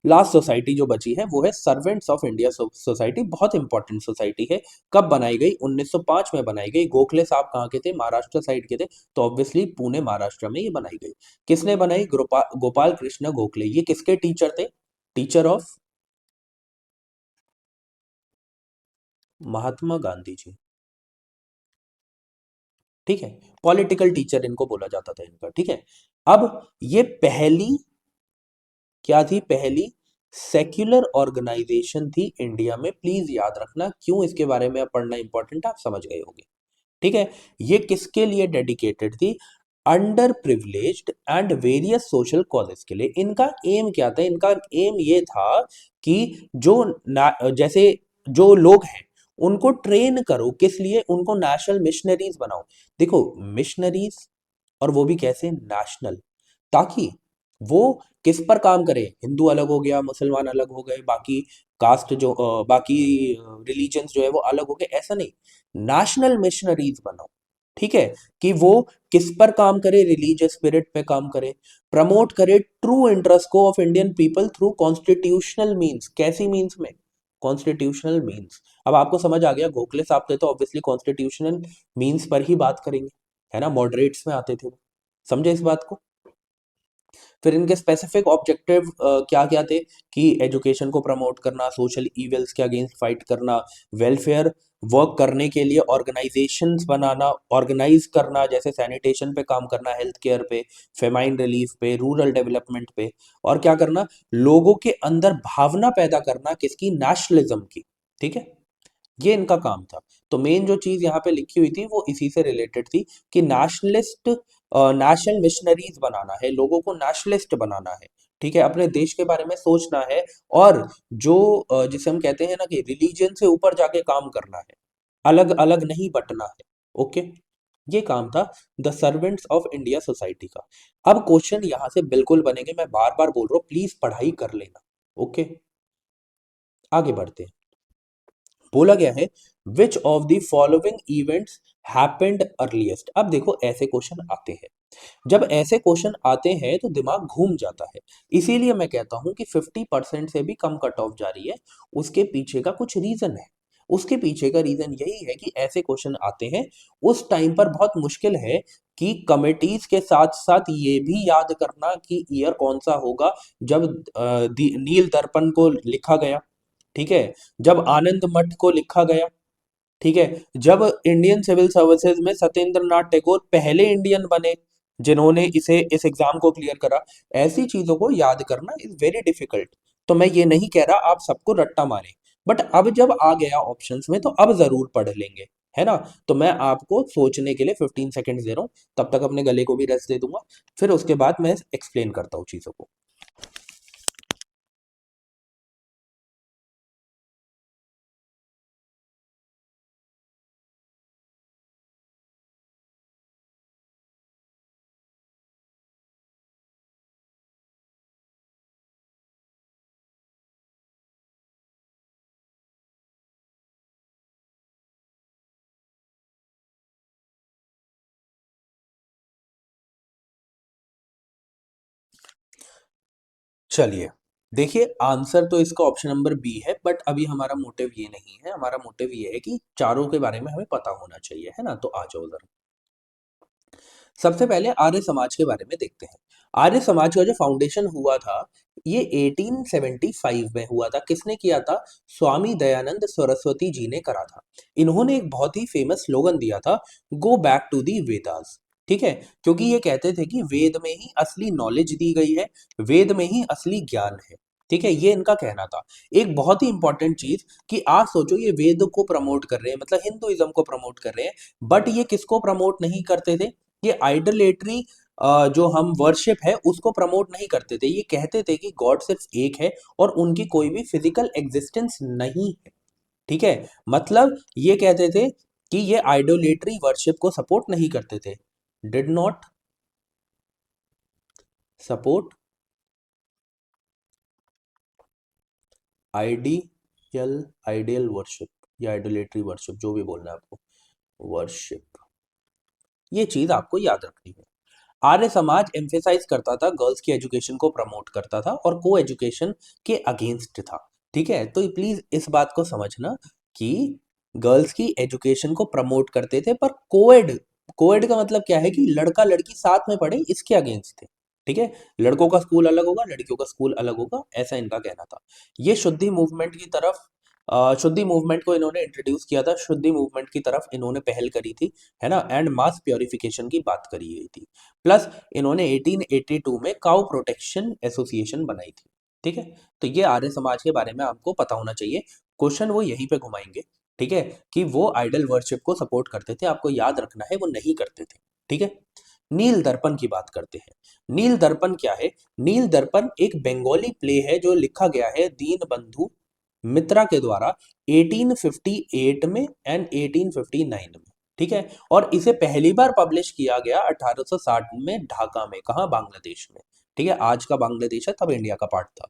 लास्ट सोसाइटी जो बची है वो है सर्वेंट्स ऑफ इंडिया सोसाइटी। बहुत इंपॉर्टेंट सोसाइटी है। कब बनाई गई? 1905 में बनाई गई। गोखले साहब कहाँ के थे? महाराष्ट्र साइड के थे, तो ऑब्वियसली पुणे महाराष्ट्र में ये बनाई गई। किसने बनाई? गोपाल कृष्ण गोखले। ये किसके टीचर थे? Teacher of Mahatma Gandhi ji. ठीक है। पॉलिटिकल टीचर इनको बोला जाता था इनका। ठीक है। अब ये पहली क्या थी? पहली सेक्युलर ऑर्गेनाइजेशन थी इंडिया में। प्लीज याद रखना, क्यों इसके बारे में अब पढ़ना इंपॉर्टेंट, आप समझ गए होंगे। ठीक है। ये किसके लिए डेडिकेटेड थी? Under privileged and various social causes के लिए। इनका एम क्या था? इनका एम ये था कि जैसे जो लोग हैं उनको ट्रेन करो, किस लिए? उनको नेशनल मिशनरीज बनाओ। देखो, मिशनरीज, और वो भी कैसे? नेशनल। ताकि वो किस पर काम करे? हिंदू अलग हो गया, मुसलमान अलग हो गए, बाकी कास्ट जो बाकी रिलीजन्स जो है वो अलग हो गए, ऐसा नहीं। नेशनल मिशनरीज बनाओ। ठीक है। कि वो किस पर काम करे? रिलीजियस स्पिरिट पे काम करे। प्रमोट करे ट्रू इंटरेस्ट को of Indian people through constitutional means. कैसी मीन्स में? Constitutional means. अब आपको समझ आ गया, गोखले साहब थे तो ऑब्वियसली कॉन्स्टिट्यूशनल मीन्स पर ही बात करेंगे, है ना। मॉडरेट्स में आते थे वो। समझे इस बात को? फिर इनके स्पेसिफिक ऑब्जेक्टिव क्या क्या थे? कि एजुकेशन को प्रमोट करना, सोशल इविल्स के अगेंस्ट फाइट करना, वेलफेयर वर्क करने के लिए ऑर्गेनाइजेशंस बनाना, ऑर्गेनाइज करना, जैसे सैनिटेशन पे काम करना, हेल्थ केयर पे, फेमाइन रिलीफ पे, रूरल डेवलपमेंट पे, और क्या करना? लोगों के अंदर भावना पैदा करना, किसकी? नेशनलिज्म की। ठीक है। ये इनका काम था। तो मेन जो चीज यहाँ पे लिखी हुई थी वो इसी से रिलेटेड थी कि नेशनलिस्ट, नेशनल मिशनरीज बनाना है, लोगों को नेशनलिस्ट बनाना है। ठीक है। अपने देश के बारे में सोचना है, और जो जिसे हम कहते हैं ना कि रिलीजन से ऊपर जाके काम करना है, अलग अलग नहीं बटना है। ओके। ये काम था the servants of India society का। अब क्वेश्चन यहां से बिल्कुल बनेंगे, मैं बार बार बोल रहा हूं, प्लीज पढ़ाई कर लेना। ओके। आगे बढ़ते हैं। बोला गया है which of the following events happened earliest. अब देखो, ऐसे क्वेश्चन आते हैं। जब ऐसे क्वेश्चन आते हैं तो दिमाग घूम जाता है। इसीलिए मैं कहता हूं कि 50% से भी कम कट ऑफ जा रही है। उसके पीछे का कुछ रीजन है। उसके पीछे का रीजन यही है कि ऐसे क्वेश्चन आते हैं उस टाइम पर। बहुत मुश्किल है कि कमिटीज के साथ साथ ये भी याद करना कि ईयर कौन सा होगा जब नील दर्पण को लिखा गया। ठीक है। जब आनंद मठ को लिखा गया। ठीक है। जब इंडियन सिविल सर्विसेज में सत्येंद्र नाथ टैगोर पहले इंडियन बने जिन्होंने इस एग्जाम को क्लियर करा। ऐसी चीजों को याद करना इज वेरी डिफिकल्ट। तो मैं ये नहीं कह रहा आप सबको रट्टा मारे, बट अब जब आ गया ऑप्शंस में तो अब जरूर पढ़ लेंगे, है ना। तो मैं आपको सोचने के लिए 15 सेकंड दे रहा हूँ, तब तक अपने गले को भी रेस्ट दे दूंगा। फिर उसके बाद मैं एक्सप्लेन करता हूँ चीजों को। चलिए, देखिए, आंसर तो इसका ऑप्शन नंबर बी है, बट अभी हमारा मोटिव ये नहीं है। हमारा मोटिव ये है कि चारों के बारे में हमें पता होना चाहिए, है ना। तो आ जाओ जरा। सबसे पहले आर्य समाज के बारे में देखते हैं। आर्य समाज का जो फाउंडेशन हुआ था ये 1875 में हुआ था। किसने किया था? स्वामी दयानंद सरस्वती जी ने करा था। इन्होंने एक बहुत ही फेमस स्लोगन दिया था, go back to the Vedas. ठीक है। क्योंकि ये कहते थे कि वेद में ही असली नॉलेज दी गई है, वेद में ही असली ज्ञान है। ठीक है। ये इनका कहना था। एक बहुत ही इंपॉर्टेंट चीज कि आप सोचो, ये वेद को प्रमोट कर रहे हैं, मतलब हिंदुइज्म को प्रमोट कर रहे हैं, बट ये किसको प्रमोट नहीं करते थे? ये आइडलेटरी जो हम वर्शिप है उसको प्रमोट नहीं करते थे। ये कहते थे कि गॉड सिर्फ एक है और उनकी कोई भी फिजिकल एग्जिस्टेंस नहीं है। ठीक है, मतलब ये कहते थे कि ये आइडोलेटरी वर्शिप को सपोर्ट नहीं करते थे। Did not support ideal ideal worship या आइडोलेटरी वर्शिप, जो भी बोलना है आपको, वर्शिप, ये चीज आपको याद रखनी है। आर्य समाज एम्फेसाइज करता था, गर्ल्स की एजुकेशन को प्रमोट करता था और को एजुकेशन के अगेंस्ट था। ठीक है, तो प्लीज इस बात को समझना कि गर्ल्स की एजुकेशन को प्रमोट करते थे, पर कोएड, कोएड का मतलब क्या है कि लड़का लड़की साथ में पढ़े, इसके अगेंस्ट थे। ठीक है, लड़कों का स्कूल अलग होगा, लड़कियों का स्कूल अलग होगा, ऐसा इनका कहना था। ये शुद्धि मूवमेंट की तरफ, शुद्धि मूवमेंट को इन्होंने इंट्रोड्यूस किया था, शुद्धि मूवमेंट की तरफ इन्होंने पहल करी थी, है ना, एंड मास प्योरिफिकेशन की बात करी गई थी। प्लस इन्होंने 1882 में काउ प्रोटेक्शन एसोसिएशन बनाई थी। ठीक है, तो ये आर्य समाज के बारे में आपको पता होना चाहिए। क्वेश्चन वो यहीं पे घुमाएंगे। ठीक है, कि वो आइडल वर्शिप को सपोर्ट करते थे, आपको याद रखना है वो नहीं करते थे। ठीक है, नील दर्पण की बात करते हैं। नील दर्पण क्या है? नील दर्पण एक बंगाली प्ले है जो लिखा गया है दीन बंधु मित्रा के द्वारा 1858 में एंड 1859 में। ठीक है, और इसे पहली बार पब्लिश किया गया 1860 में ढाका में, कहा, बांग्लादेश में। ठीक है, आज का बांग्लादेश है, तब इंडिया का पार्ट था।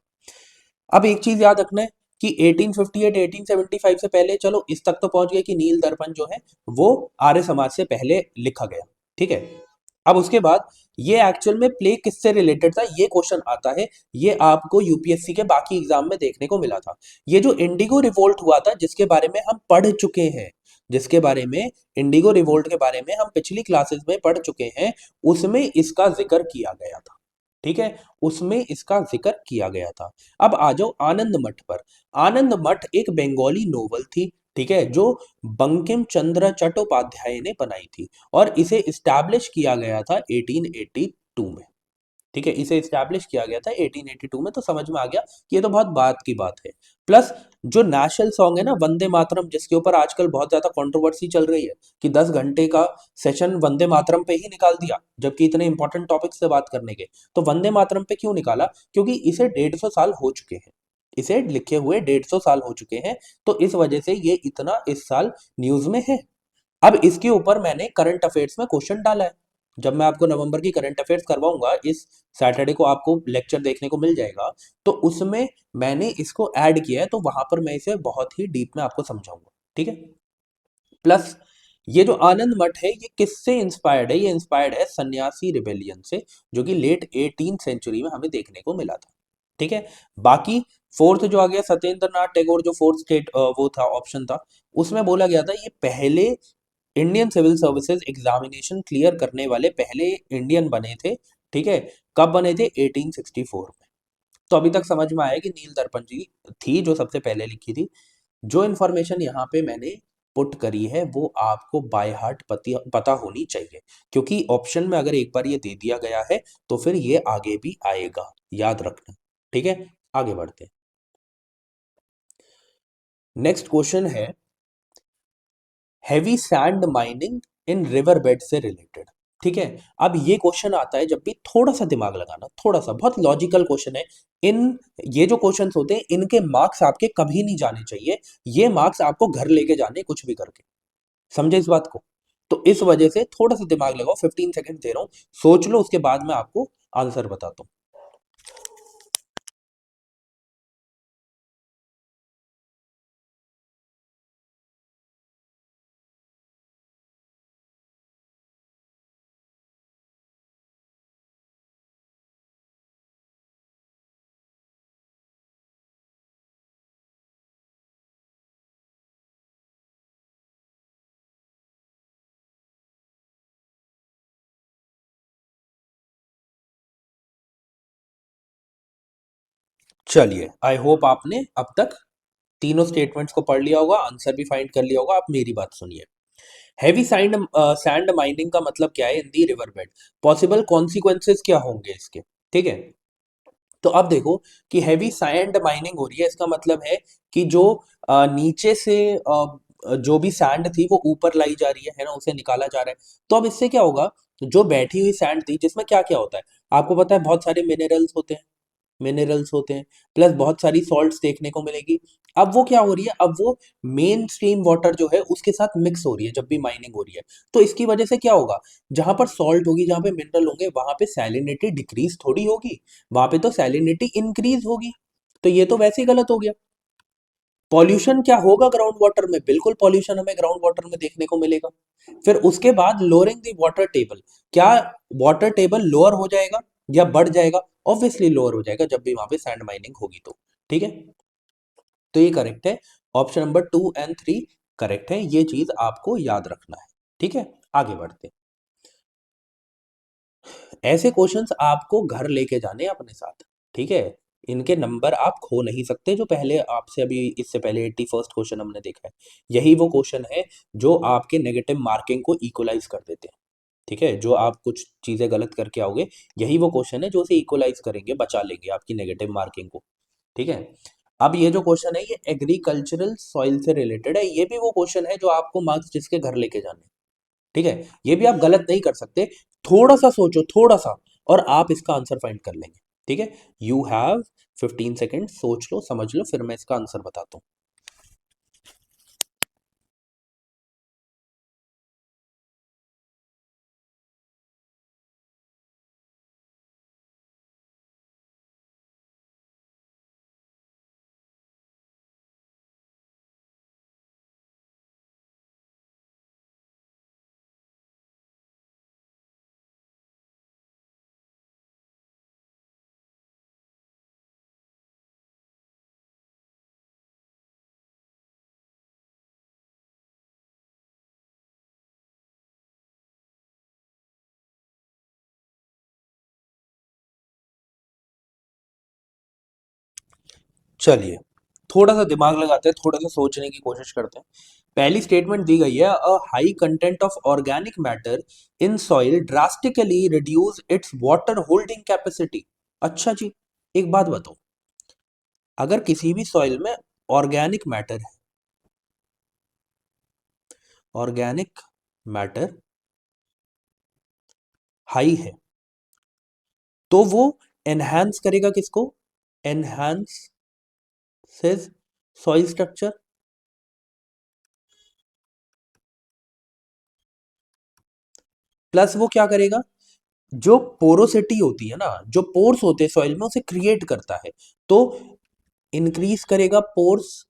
अब एक चीज याद रखना है कि 1858 1875 से पहले, चलो इस तक तो पहुंच गए कि नील दर्पण जो है वो आर्य समाज से पहले लिखा गया। ठीक है, अब उसके बाद ये एक्चुअल में प्ले किससे रिलेटेड था, ये क्वेश्चन आता है। ये आपको यूपीएससी के बाकी एग्जाम में देखने को मिला था। ये जो इंडिगो रिवोल्ट हुआ था, जिसके बारे में हम पढ़ चुके हैं, जिसके बारे में, इंडिगो रिवोल्ट के बारे में हम पिछली क्लासेस में पढ़ चुके हैं, उसमें इसका जिक्र किया गया था। ठीक है, उसमें इसका जिक्र किया गया था। अब आ जाओ आनंद मठ पर। आनंद मठ एक बंगाली नोवेल थी। ठीक है, जो बंकिम चंद्र चट्टोपाध्याय ने बनाई थी और इसे इस्टेब्लिश किया गया था 1882 में। ठीक है, इसे इस्टेब्लिश किया गया था 1882 में, तो समझ में आ गया कि ये तो बहुत बात की बात है। प्लस जो नेशनल सॉन्ग है ना, वंदे मातरम, जिसके ऊपर आजकल बहुत ज्यादा कंट्रोवर्सी चल रही है कि 10 घंटे का सेशन वंदे मातरम पे ही निकाल दिया, जबकि इतने इंपॉर्टेंट टॉपिक से बात करने के। तो वंदे मातरम पे क्यों निकाला? क्योंकि इसे 150 साल हो चुके हैं, इसे लिखे हुए 150 साल हो चुके हैं, तो इस वजह से ये इतना इस साल न्यूज में है। अब इसके ऊपर मैंने करंट अफेयर्स में क्वेश्चन डाला है। जब मैं आपको नवंबर की करंट अफेयर्स करवाऊंगा, इस सैटरडे को आपको लेक्चर देखने को मिल जाएगा, तो उसमें मैंने इसको ऐड किया है, तो वहां पर मैं इसे बहुत ही डीप में आपको समझाऊंगा। ठीक है, प्लस ये जो आनंद मठ है, ये किससे इंस्पायर्ड है? ये इंस्पायर्ड है सन्यासी रिबेलियन से, जो कि लेट 18th सेंचुरी में हमें देखने को मिला था। ठीक है, बाकी फोर्थ जो आ गया सत्येंद्र नाथ टैगोर, जो फोर्थ स्टेट वो था, ऑप्शन था, उसमें बोला गया था ये पहले Indian civil services examination clear करने वाले पहले इंडियन बने थे। ठीक है, कब बने थे? 1864 में। तो अभी तक समझ में आया कि नील दर्पण जी थी जो सबसे पहले लिखी थी। जो इन्फॉर्मेशन यहाँ पे मैंने पुट करी है वो आपको बाय हार्ट पता होनी चाहिए, क्योंकि ऑप्शन में अगर एक बार ये दे दिया गया है तो फिर ये आगे भी आएगा, याद रखना। ठीक है, आगे बढ़ते हैं। नेक्स्ट क्वेश्चन है हैवी सैंड माइनिंग इन रिवर बेड से रिलेटेड। ठीक है, अब ये क्वेश्चन आता है जब भी, थोड़ा सा दिमाग लगाना, थोड़ा सा, बहुत लॉजिकल क्वेश्चन है। इन ये जो क्वेश्चंस होते हैं, इनके मार्क्स आपके कभी नहीं जाने चाहिए। ये मार्क्स आपको घर लेके जाने, कुछ भी करके। समझे इस बात को? तो इस वजह से थोड़ा सा दिमाग लगाओ, 15 सेकंड दे रहा हूं, सोच लो, उसके बाद मैं आपको आंसर बताता हूं। चलिए, आई होप आपने अब तक तीनों स्टेटमेंट्स को पढ़ लिया होगा, आंसर भी फाइंड कर लिया होगा। आप मेरी बात सुनिए। हैवी सैंड सैंड माइनिंग का मतलब क्या है in the river bed? Possible consequences क्या होंगे इसके? ठीक है, तो अब देखो कि हैवी सैंड माइनिंग हो रही है, इसका मतलब है कि जो नीचे से जो भी सैंड थी वो ऊपर लाई जा रही है ना, उसे निकाला जा रहा है। तो अब इससे क्या होगा, जो बैठी हुई सैंड थी जिसमें क्या क्या होता है आपको पता है, बहुत सारे मिनरल्स होते हैं, प्लस बहुत सारी सॉल्ट्स देखने को मिलेगी। अब वो क्या हो रही है, अब वो मेन स्ट्रीम वाटर जो है उसके साथ मिक्स हो रही है जब भी माइनिंग हो रही है। तो इसकी वजह से क्या होगा, जहां पर सॉल्ट होगी, जहां पे मिनरल होंगे, वहां पे सैलिनिटी डिक्रीज थोड़ी होगी, वहां पे तो सैलिनिटी इंक्रीज होगी। तो ये तो वैसे ही गलत हो गया। पॉल्यूशन क्या होगा ग्राउंड वाटर में, बिल्कुल पॉल्यूशन हमें ग्राउंड वाटर में देखने को मिलेगा। फिर उसके बाद लोअरिंग द वाटर टेबल, क्या वाटर टेबल लोअर हो जाएगा या बढ़ जाएगा? ऑब्वियसली लोअर हो जाएगा जब भी वहां पे सैंड माइनिंग होगी तो। ठीक है, तो ये करेक्ट है, ऑप्शन नंबर 2 और 3 करेक्ट है, ये चीज आपको याद रखना है। ठीक है, आगे बढ़ते हैं। ऐसे क्वेश्चंस आपको घर लेके जाने हैं अपने साथ। ठीक है, इनके नंबर आप खो नहीं सकते, जो पहले आपसे अभी इससे पहले 81st क्वेश्चन हमने देखा है, यही वो क्वेश्चन है जो आपके नेगेटिव मार्किंग को इक्वलाइज कर देते हैं। ठीक है, जो आप कुछ चीजें गलत करके आओगे, यही वो क्वेश्चन है जो उसे इक्वलाइज करेंगे, बचा लेंगे आपकी नेगेटिव मार्किंग को। ठीक है, अब ये जो क्वेश्चन है ये एग्रीकल्चरल सॉइल से रिलेटेड है, ये भी वो क्वेश्चन है जो आपको मार्क्स जिसके घर लेके जाने हैं। ठीक है, ये भी आप गलत नहीं कर सकते, थोड़ा सा सोचो, थोड़ा सा, और आप इसका आंसर फाइंड कर लेंगे। ठीक है, यू हैव 15 सेकेंड, सोच लो, समझ लो, फिर मैं इसका आंसर बताता हूँ। चलिए, थोड़ा सा दिमाग लगाते हैं, थोड़ा सा सोचने की कोशिश करते हैं। पहली स्टेटमेंट दी गई है, a high content of organic matter in soil drastically reduce it's water holding capacity. अच्छा जी, एक बात बताओ, अगर किसी भी सॉइल में ऑर्गेनिक मैटर है, ऑर्गेनिक मैटर हाई है, तो वो एनहांस करेगा किसको, एनहांस सॉइल स्ट्रक्चर, प्लस वो क्या करेगा, जो पोरोसिटी होती है ना, जो पोर्स होते हैं सॉइल में, उसे क्रिएट करता है। तो इंक्रीज करेगा पोर्स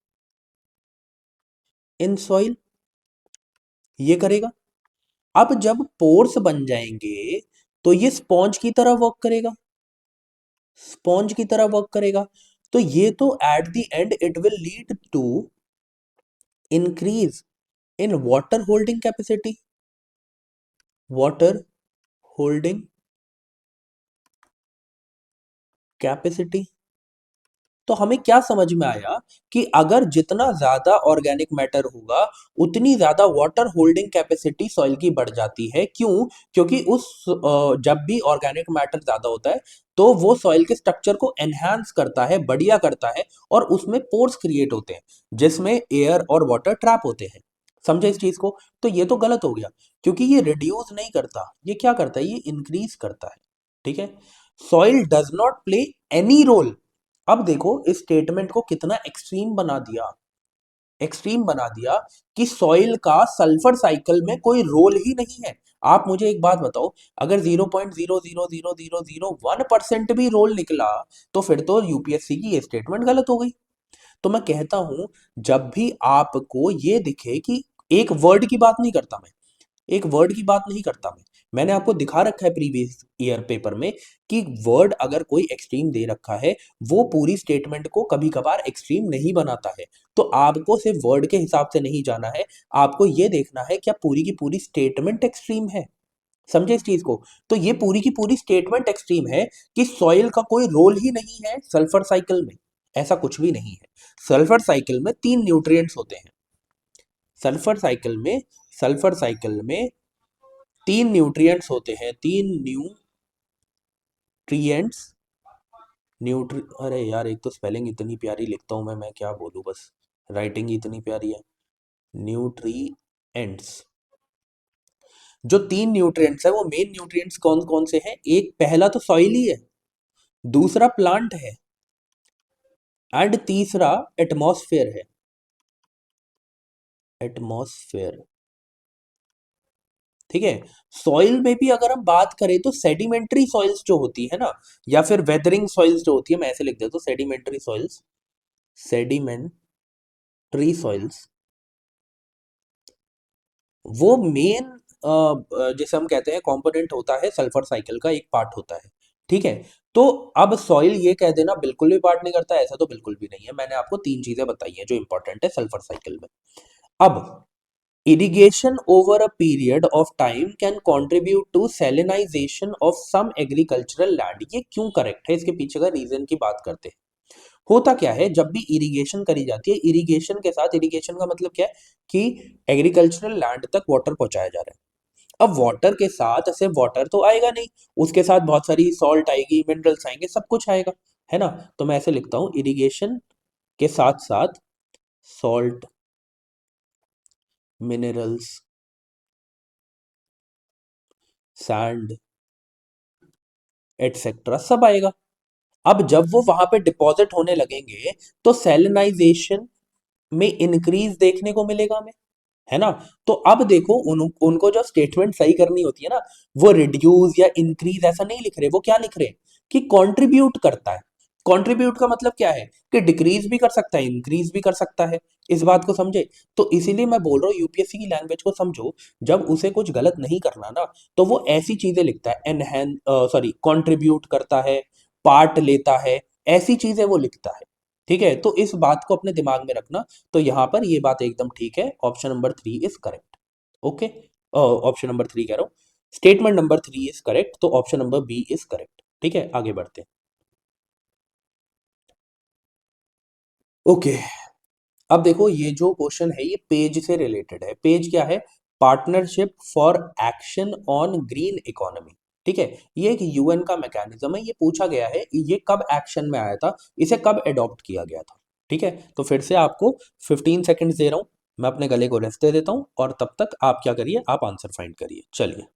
इन सॉइल, ये करेगा। अब जब पोर्स बन जाएंगे तो ये स्पॉन्ज की तरह वर्क करेगा, स्पॉन्ज की तरह वर्क करेगा। तो ये तो at the end it will lead to increase in water holding capacity, water holding capacity. तो हमें क्या समझ में आया कि अगर जितना ज्यादा ऑर्गेनिक मैटर होगा, उतनी ज्यादा वाटर होल्डिंग कैपेसिटी सॉइल की बढ़ जाती है। क्यों? क्योंकि जब भी ऑर्गेनिक मैटर ज्यादा होता है तो वो सॉइल के स्ट्रक्चर को एनहांस करता है, बढ़िया करता है, और उसमें पोर्स क्रिएट होते हैं जिसमें एयर और वाटर ट्रैप होते हैं। समझे इस चीज को? तो ये तो गलत हो गया, क्योंकि ये रिड्यूस नहीं करता, ये क्या करता है, ये इंक्रीज करता है। ठीक है, soil does not play any role. अब देखो इस स्टेटमेंट को कितना एक्सट्रीम बना दिया, एक्सट्रीम बना दिया कि सॉइल का सल्फर साइकिल में कोई रोल ही नहीं है। आप मुझे एक बात बताओ, अगर 0.0000001% भी रोल निकला, तो फिर तो यूपीएससी की ये स्टेटमेंट गलत हो गई। तो मैं कहता हूं, जब भी आपको ये दिखे कि एक वर्ड की बात नहीं करता मैं, एक वर्ड की बात नहीं करता मैंने आपको दिखा रखा है प्रीवियस ईयर पेपर में कि वर्ड अगर कोई एक्सट्रीम दे रखा है, वो पूरी स्टेटमेंट को कभी कभार एक्सट्रीम नहीं बनाता है। तो आपको सिर्फ वर्ड के हिसाब से नहीं जाना है, आपको ये देखना है क्या पूरी की पूरी स्टेटमेंट एक्सट्रीम है। समझे इस चीज को? तो ये पूरी की पूरी स्टेटमेंट एक्सट्रीम है कि सॉइल का कोई रोल ही नहीं है सल्फर साइकिल में, ऐसा कुछ भी नहीं है। सल्फर साइकिल में 3 न्यूट्रिएंट्स होते हैं, सल्फर साइकिल में, सल्फर साइकिल में 3 न्यूट्रिएंट्स होते हैं, 3 न्यूट्रिएंट्स, अरे यार, एक तो स्पेलिंग इतनी प्यारी लिखता हूं मैं क्या बोलूं, बस राइटिंग ही इतनी प्यारी है। न्यूट्रिएंट्स। जो 3 न्यूट्रिएंट्स है वो मेन न्यूट्रिएंट्स कौन कौन से हैं? एक पहला तो सॉइल ही है, दूसरा प्लांट है, एंड तीसरा एटमॉस्फेयर है। एटमॉस्फेयर, ठीक है। सॉइल में भी अगर हम बात करें तो सेडिमेंट्री सॉइल्स जो होती है ना, या फिर वेदरिंग सॉइल्स जो होती है, मैं ऐसे लिख देता हूं सेडिमेंट्री सॉइल्स। सेडिमेंट्री सॉइल्स वो मेन जैसे हम कहते हैं कंपोनेंट होता है, सल्फर साइकिल का एक पार्ट होता है, ठीक है। तो अब सॉइल ये कह देना बिल्कुल भी पार्ट नहीं करता, ऐसा तो बिल्कुल भी नहीं है। मैंने आपको 3 चीजें बताई हैं जो इंपॉर्टेंट है सल्फर साइकिल में। अब irrigation over a period of time can contribute to salinization of some agricultural land। ये क्यों करेक्ट है, इसके पीछे का रीजन की बात करते हैं। होता क्या है, जब भी इरिगेशन करी जाती है, इरिगेशन के साथ, इरिगेशन का मतलब क्या है कि एग्रीकल्चरल लैंड तक वाटर पहुंचाया जा रहा है। अब वाटर के साथ सिर्फ वाटर तो आएगा नहीं, उसके साथ बहुत सारी सॉल्ट आएगी, मिनरल्स आएंगे, सब कुछ आएगा, है ना। तो मैं ऐसे लिखता हूं इरिगेशन के साथ साथ सॉल्ट, मिनरल्स, सैंड, एटसेट्रा सब आएगा। अब जब वो वहां पे डिपॉजिट होने लगेंगे तो सेलिनाइजेशन में इंक्रीज देखने को मिलेगा हमें, है ना। तो अब देखो उनको जो स्टेटमेंट सही करनी होती है ना, वो रिड्यूस या इंक्रीज ऐसा नहीं लिख रहे, वो क्या लिख रहे कि कंट्रीब्यूट करता है। कंट्रीब्यूट का मतलब क्या है कि डिक्रीज भी कर सकता है, इंक्रीज भी कर सकता है। इस बात को समझे। तो इसीलिए मैं बोल रहा हूँ यूपीएससी की लैंग्वेज को समझो। जब उसे कुछ गलत नहीं करना ना, तो वो ऐसी चीजें लिखता है, एनहेंस, सॉरी, कंट्रीब्यूट करता है, पार्ट लेता है, ऐसी चीजें वो लिखता है, ठीक है। तो इस बात को अपने दिमाग में रखना। तो यहां पर ये बात एकदम ठीक है, option number 3 is correct. Okay, option number 3 कह रहा हूं, स्टेटमेंट नंबर 3 इज करेक्ट, तो option number B is correct, ठीक है। आगे बढ़ते हैं। ओके, अब देखो ये जो क्वेश्चन है ये पेज से रिलेटेड है। पेज क्या है? Partnership for action on green economy, ठीक है। ये एक यूएन का मैकेनिज्म है, ये पूछा गया है ये कब एक्शन में आया था, इसे कब अडॉप्ट किया गया था, ठीक है। तो फिर से आपको 15 सेकंड्स दे रहा हूं, मैं अपने गले को रेस्ट दे देता हूं, और तब तक आप क्या करिए, आप आंसर फाइंड करिए, चलिए।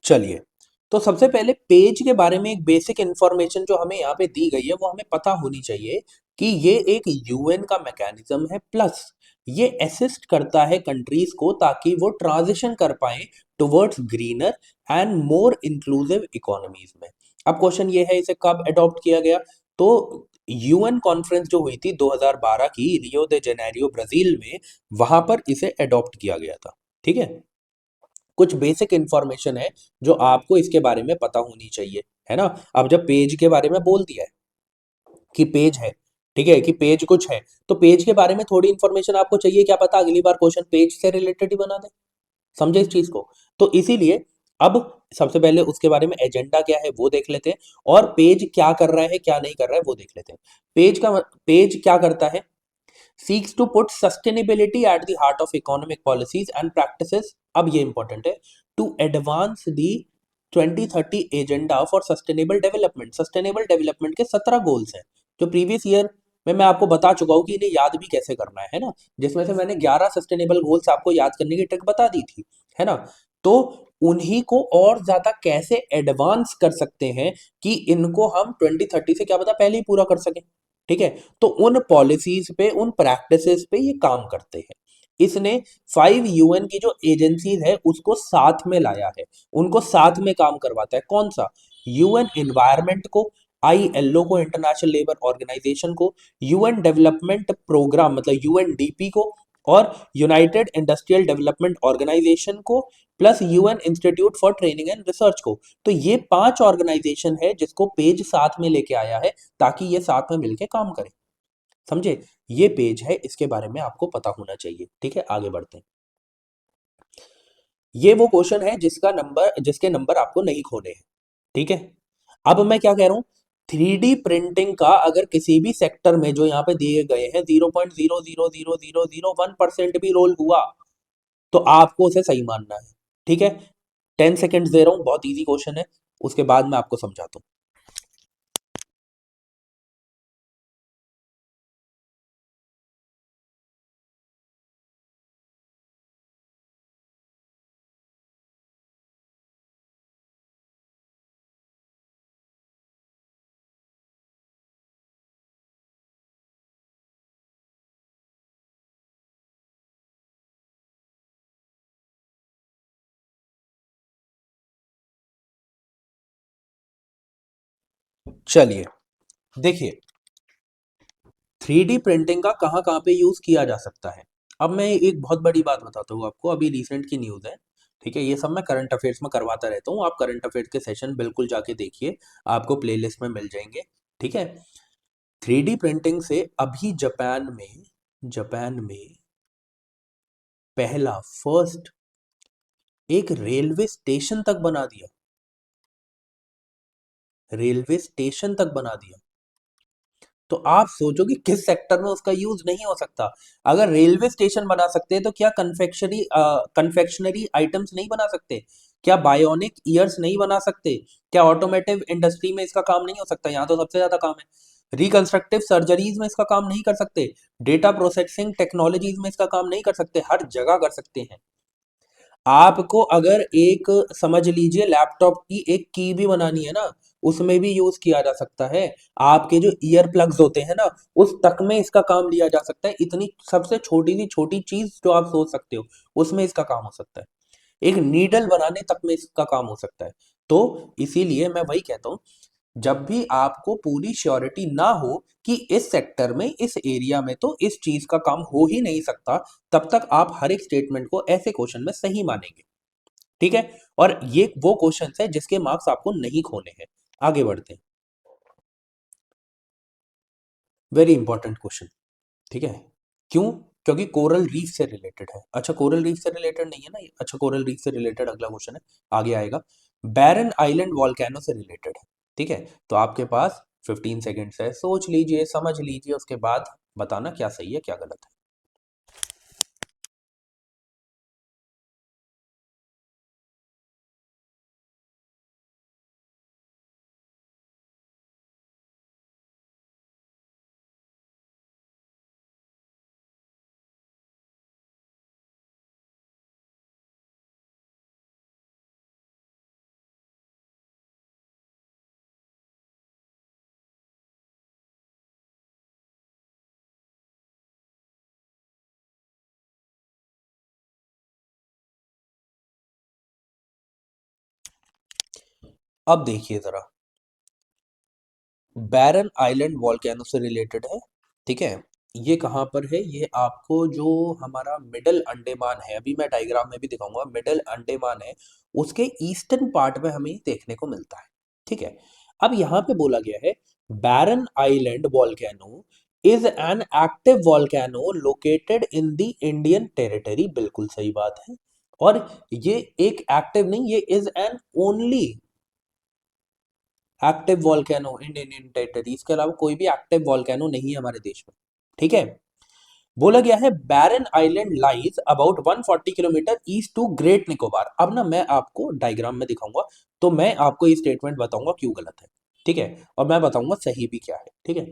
चलिए, तो सबसे पहले पेज के बारे में एक बेसिक इंफॉर्मेशन जो हमें यहाँ पे दी गई है वो हमें पता होनी चाहिए कि ये एक यूएन का मैकेनिज्म है, प्लस ये असिस्ट करता है कंट्रीज को ताकि वो ट्रांजिशन कर पाए towards greener and more inclusive economies में। अब क्वेश्चन ये है इसे कब अडॉप्ट किया गया? तो यूएन कॉन्फ्रेंस जो हुई थी 2012 की, रियो दे जेनेरियो ब्राजील में, वहां पर इसे अडॉप्ट किया गया था, ठीक है। कुछ बेसिक इंफॉर्मेशन है जो आपको इसके बारे में पता होनी चाहिए, है ना। अब जब पेज के बारे में बोल दिया है कि पेज है, ठीक है, कि पेज कुछ है, तो पेज के बारे में थोड़ी इंफॉर्मेशन आपको चाहिए, क्या पता अगली बार क्वेश्चन पेज से रिलेटेड ही बना दे। समझे इस चीज को? तो इसीलिए अब सबसे पहले उसके बारे में एजेंडा क्या है वो देख लेते हैं, और पेज क्या कर रहा है क्या नहीं कर रहा है वो देख लेते हैं। पेज क्या करता है? seeks to put sustainability at the heart of economic policies and practices। अब ये इंपॉर्टेंट है, to advance the 2030 agenda for sustainable development. Sustainable development के 17 गोल्स हैं जो प्रीवियस ईयर में मैं आपको बता चुका हूं कि इन्हें याद भी कैसे करना है ना। जिसमें से मैंने 11 सस्टेनेबल गोल्स आपको याद करने की ट्रिक बता दी थी, है ना। तो उन्हीं को और ज्यादा कैसे एडवांस कर सकते हैं कि इनको हम 2030 से क्या पता पहले ही पूरा कर सकें, ठीक है। तो उन पॉलिसीज पे, उन प्रैक्टिसेस पे ये काम करते हैं। इसने 5 यूएन की जो एजेंसीज है उसको साथ में लाया है, उनको साथ में काम करवाता है। कौन सा? यूएन एनवायरनमेंट को, आईएलओ को, इंटरनेशनल लेबर ऑर्गेनाइजेशन को, यूएन डेवलपमेंट प्रोग्राम मतलब यूएनडीपी को, और यूनाइटेड इंडस्ट्रियल डेवलपमेंट ऑर्गेनाइजेशन को, plus UN institute for training and research को। तो ये 5 ऑर्गेनाइजेशन है जिसको पेज साथ में लेके आया है ताकि ये साथ में मिलके काम करें। समझे? ये पेज है, इसके बारे में आपको पता होना चाहिए। ठीक है, आगे बढ़ते हैं। ये वो क्वेश्चन है जिसके नंबर आपको नहीं खोने हैं। ठीक है, अब मैं क्या कह रहा हूं, 3D प्रिंटिंग का अगर किसी भी सेक्टर में जो यहां पे दिए गए हैं 0.0000001% भी रोल हुआ तो आपको उसे सही मानना है। ठीक है, 10 सेकेंड दे रहा हूं, बहुत इजी क्वेश्चन है, उसके बाद मैं आपको समझाता हूं। चलिए देखिए, 3D प्रिंटिंग का कहाँ कहाँ पे यूज किया जा सकता है। अब मैं एक बहुत बड़ी बात बताता हूँ आपको, अभी रिसेंट की न्यूज़ है। ठीक है, ये सब मैं करंट अफेयर्स में करवाता रहता हूँ, आप करंट अफेयर्स के सेशन बिल्कुल जाके देखिए, आपको प्लेलिस्ट में मिल जाएंगे। ठीक है, 3D प्रिंटिंग से अभी जापान में पहला फर्स्ट एक रेलवे स्टेशन तक बना दिया, रेलवे स्टेशन तक बना दिया। तो आप सोचो कि किस सेक्टर में उसका यूज नहीं हो सकता। अगर रेलवे स्टेशन बना सकते हैं तो क्या कन्फेक्शनरी आइटम्स नहीं बना सकते? क्या बायोनिक ईयर्स नहीं बना सकते? क्या ऑटोमेटिव इंडस्ट्री में इसका काम नहीं हो सकता? यहाँ तो सबसे ज्यादा काम है। रिकंस्ट्रक्टिव सर्जरीज में इसका काम नहीं कर सकते? डेटा प्रोसेसिंग टेक्नोलॉजीज में इसका काम नहीं कर सकते? हर जगह कर सकते हैं। आपको अगर एक, समझ लीजिए, लैपटॉप की एक की भी बनानी है ना, उसमें भी यूज किया जा सकता है। आपके जो ईयर प्लग्स होते हैं ना, उस तक में इसका काम लिया जा सकता है। इतनी सबसे छोटी सी छोटी चीज जो आप सोच सकते हो उसमें इसका काम हो सकता है। एक नीडल बनाने तक में इसका काम हो सकता है। तो इसीलिए मैं वही कहता हूँ, जब भी आपको पूरी श्योरिटी ना हो कि इस सेक्टर में, इस एरिया में तो इस चीज का काम हो ही नहीं सकता, तब तक आप हर एक स्टेटमेंट को ऐसे क्वेश्चन में सही मानेंगे। ठीक है, और ये वो क्वेश्चन है जिसके मार्क्स आपको नहीं खोने हैं। आगे बढ़ते हैं, वेरी इंपॉर्टेंट क्वेश्चन। ठीक है, क्यों? क्योंकि कोरल रीफ से रिलेटेड है। अच्छा, कोरल रीफ से रिलेटेड नहीं है ना ये? अच्छा, कोरल रीफ से रिलेटेड अगला क्वेश्चन है, आगे आएगा। बैरन आइलैंड वॉल्केनो से रिलेटेड है। ठीक है, तो आपके पास 15 सेकेंड्स है, सोच लीजिए, समझ लीजिए, उसके बाद बताना क्या सही है क्या गलत है। अब देखिए जरा, बैरन आइलैंड वॉल्केनो से रिलेटेड है। ठीक है, ये कहाँ पर है? ये आपको जो हमारा मिडल अंडमान है, अभी मैं डायग्राम में भी दिखाऊंगा, मिडल अंडमान है, उसके ईस्टर्न पार्ट में हमें देखने को मिलता है। ठीक है, अब यहाँ पे बोला गया है Barren island volcano is an active volcano located in the Indian territory. बिल्कुल सही बात है। और ये एक एक्टिव नहीं, ये is an only active volcano in Indian territory, इसके अलावा कोई भी एक्टिव वॉल्केनो नहीं है हमारे देश में। ठीक है, बोला गया है Barren island lies about 140 kilometre east to Great Nicobar. अब ना मैं आपको डायग्राम में दिखाऊंगा, तो मैं आपको ये स्टेटमेंट बताऊंगा क्यों गलत है। ठीक है, और मैं बताऊंगा सही भी क्या है। ठीक है,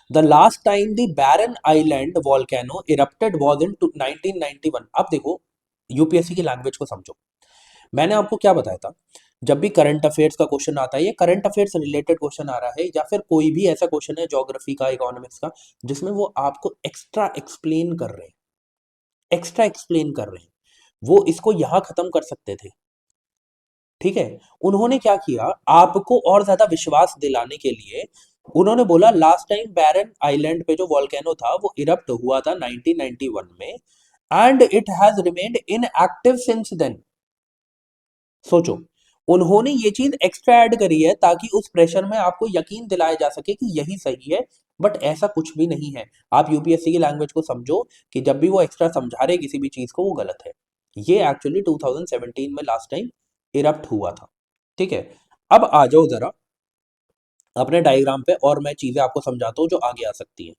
the last time the Barren island volcano erupted was in 1991। अब देखो, यूपीएससी की लैंग्वेज को समझो। मैंने आपको क्या बताया था, जब भी करंट अफेयर्स का क्वेश्चन आता है, ये करंट अफेयर्स से रिलेटेड क्वेश्चन आ रहा है या फिर कोई भी ऐसा क्वेश्चन है ज्योग्राफी का, इकोनॉमिक्स का, जिसमें वो आपको एक्स्ट्रा एक्सप्लेन कर रहे हैं, एक्स्ट्रा एक्सप्लेन कर रहे हैं, वो इसको यहां खत्म कर सकते थे। ठीक है, उन्होंने क्या किया, आपको और ज्यादा विश्वास दिलाने के लिए उन्होंने बोला लास्ट टाइम बैरन आइलैंड पे जो वॉल्केनो था वो इरप्ट हुआ था 1991 में, and it has remained inactive since then. सोचो, उन्होंने ये चीज एक्स्ट्रा ऐड करी है ताकि उस प्रेशर में आपको यकीन दिलाया जा सके कि यही सही है, बट ऐसा कुछ भी नहीं है। आप यूपीएससी की लैंग्वेज को समझो कि जब भी वो एक्स्ट्रा समझा रहे किसी भी चीज को, वो गलत है। ये एक्चुअली 2017 में लास्ट टाइम इरप्ट हुआ था। ठीक है, अब आ जाओ जरा अपने डायग्राम पे और मैं चीजें आपको समझाता हूँ जो आगे आ सकती हैं।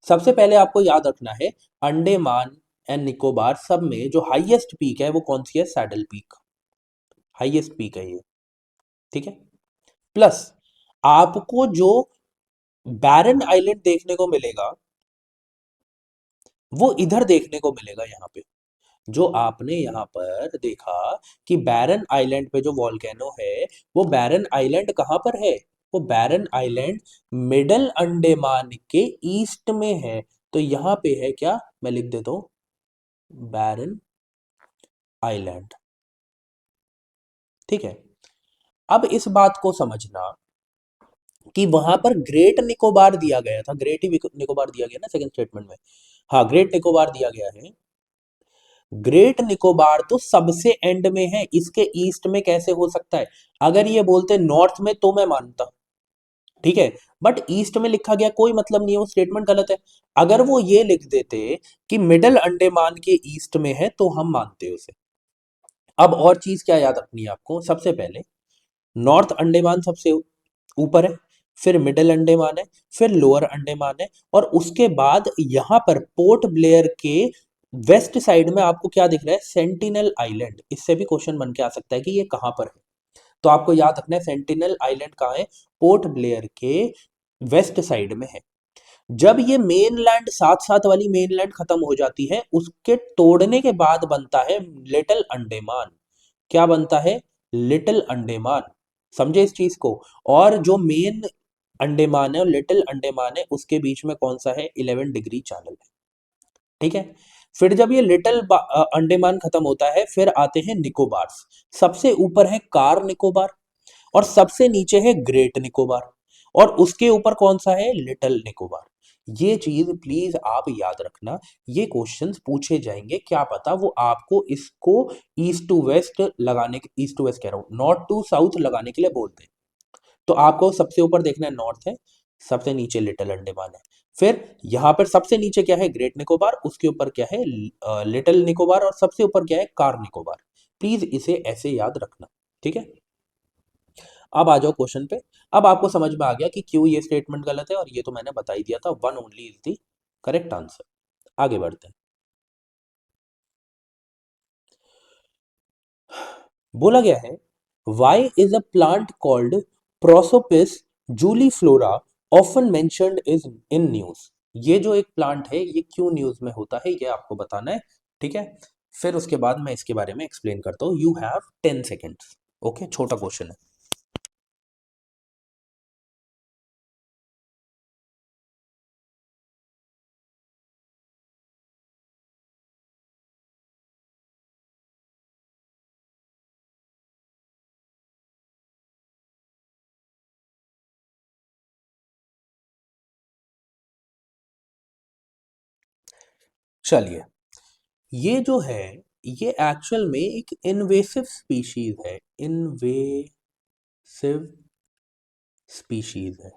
सबसे पहले आपको याद रखना है, अंडमान एंड निकोबार सब में जो हाईएस्ट पीक है वो कौन सी है? सैडल पीक, हाईएस्ट पीक है ये। ठीक है, प्लस आपको जो बैरन आइलैंड देखने को मिलेगा वो इधर देखने को मिलेगा। यहाँ पे जो आपने यहाँ पर देखा कि बैरन आइलैंड पे जो वॉल्केनो है, वो बैरन आइलैंड कहाँ पर है? वो बैरन आइलैंड मिडल अंडमान के ईस्ट में है। तो यहाँ पे है क्या? मैं लिख देता हूं, बैरन आइलैंड। ठीक है, अब इस बात को समझना कि वहां पर ग्रेट निकोबार दिया गया था। ग्रेट ही निकोबार दिया गया ना सेकंड स्टेटमेंट में। हाँ, ग्रेट निकोबार दिया गया है। ग्रेट निकोबार तो सबसे एंड में है, इसके ईस्ट में कैसे हो सकता है? अगर ये बोलते नॉर्थ में तो मैं मानता, ठीक है, बट ईस्ट में लिखा गया कोई मतलब नहीं है, वो स्टेटमेंट गलत है। अगर वो ये लिख देते कि मिडल अंडमान के ईस्ट में है तो हम मानते उसे। अब और चीज क्या याद रखनी है आपको? सबसे पहले नॉर्थ अंडमान सबसे ऊपर है, फिर मिडिल अंडमान है, फिर लोअर अंडमान है, और उसके बाद यहां पर पोर्ट ब्लेयर के वेस्ट साइड में आपको क्या दिख रहा है? Sentinel island. इससे भी क्वेश्चन बन के आ सकता है कि ये कहां पर है। तो आपको याद रखना है सेंटिनल आइलैंड कहाँ है? पोर्ट ब्लेयर के वेस्ट साइड में है। जब ये मेनलैंड साथ साथ वाली मेनलैंड खत्म हो जाती है, उसके तोड़ने के बाद बनता है लिटिल अंडमान। क्या बनता है? लिटिल अंडमान। समझे इस चीज को? और जो मेन अंडमान है और लिटिल अंडमान है उसके बीच में कौन सा है? 11 डिग्री चैनल है। ठीक है, फिर जब ये लिटिल अंडमान खत्म होता है, फिर आते हैं निकोबार। सबसे ऊपर है कार निकोबार और सबसे नीचे है ग्रेट निकोबार, और उसके ऊपर कौन सा है? लिटिल निकोबार। ये चीज प्लीज आप याद रखना, ये क्वेश्चंस पूछे जाएंगे, क्या पता वो आपको इसको ईस्ट टू वेस्ट लगाने, ईस्ट टू वेस्ट कह रहा हूं, नॉर्थ टू साउथ लगाने के लिए बोलते हैं। तो आपको सबसे ऊपर देखना है नॉर्थ है, सबसे नीचे लिटिल अंडमान है, फिर यहां पर सबसे नीचे क्या है? ग्रेट निकोबार, उसके ऊपर क्या है? लिटिल निकोबार, और सबसे ऊपर क्या है? कार निकोबार। प्लीज इसे ऐसे याद रखना। ठीक है, अब आ जाओ क्वेश्चन पे। अब आपको समझ में आ गया कि क्यों ये स्टेटमेंट गलत है, और ये तो मैंने बता ही दिया था, one only is the correct answer. आगे बढ़ते हैं। बोला गया है, why is a plant called Prosopis juliflora often mentioned is in news. ये जो एक प्लांट है ये क्यों न्यूज में होता है, ये आपको बताना है। ठीक है, फिर उसके बाद मैं इसके बारे में एक्सप्लेन करता हूं। You have 10 seconds. ओके, छोटा क्वेश्चन है। चलिए, ये जो है ये एक्चुअल में एक इन्वेसिव स्पीशीज है। इन्वेसिव स्पीशीज है।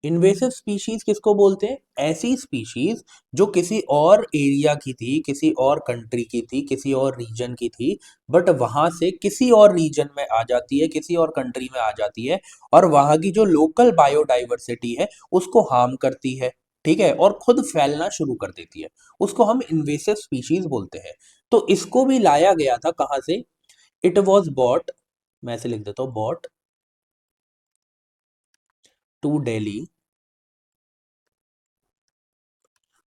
इन्वेसिव स्पीशीज किसको बोलते हैं? ऐसी स्पीशीज जो किसी और एरिया की थी, किसी और कंट्री की थी, किसी और रीजन की थी, बट वहां से किसी और रीजन में आ जाती है, किसी और कंट्री में आ जाती है, और वहां की जो लोकल बायोडाइवर्सिटी है उसको हार्म करती है। ठीक है, और खुद फैलना शुरू कर देती है, उसको हम इन्वेसिव स्पीशीज बोलते हैं। तो इसको भी लाया गया था कहां से? इट वॉज बॉट, मैं ऐसे लिख देता हूं, बॉट टू दिल्ली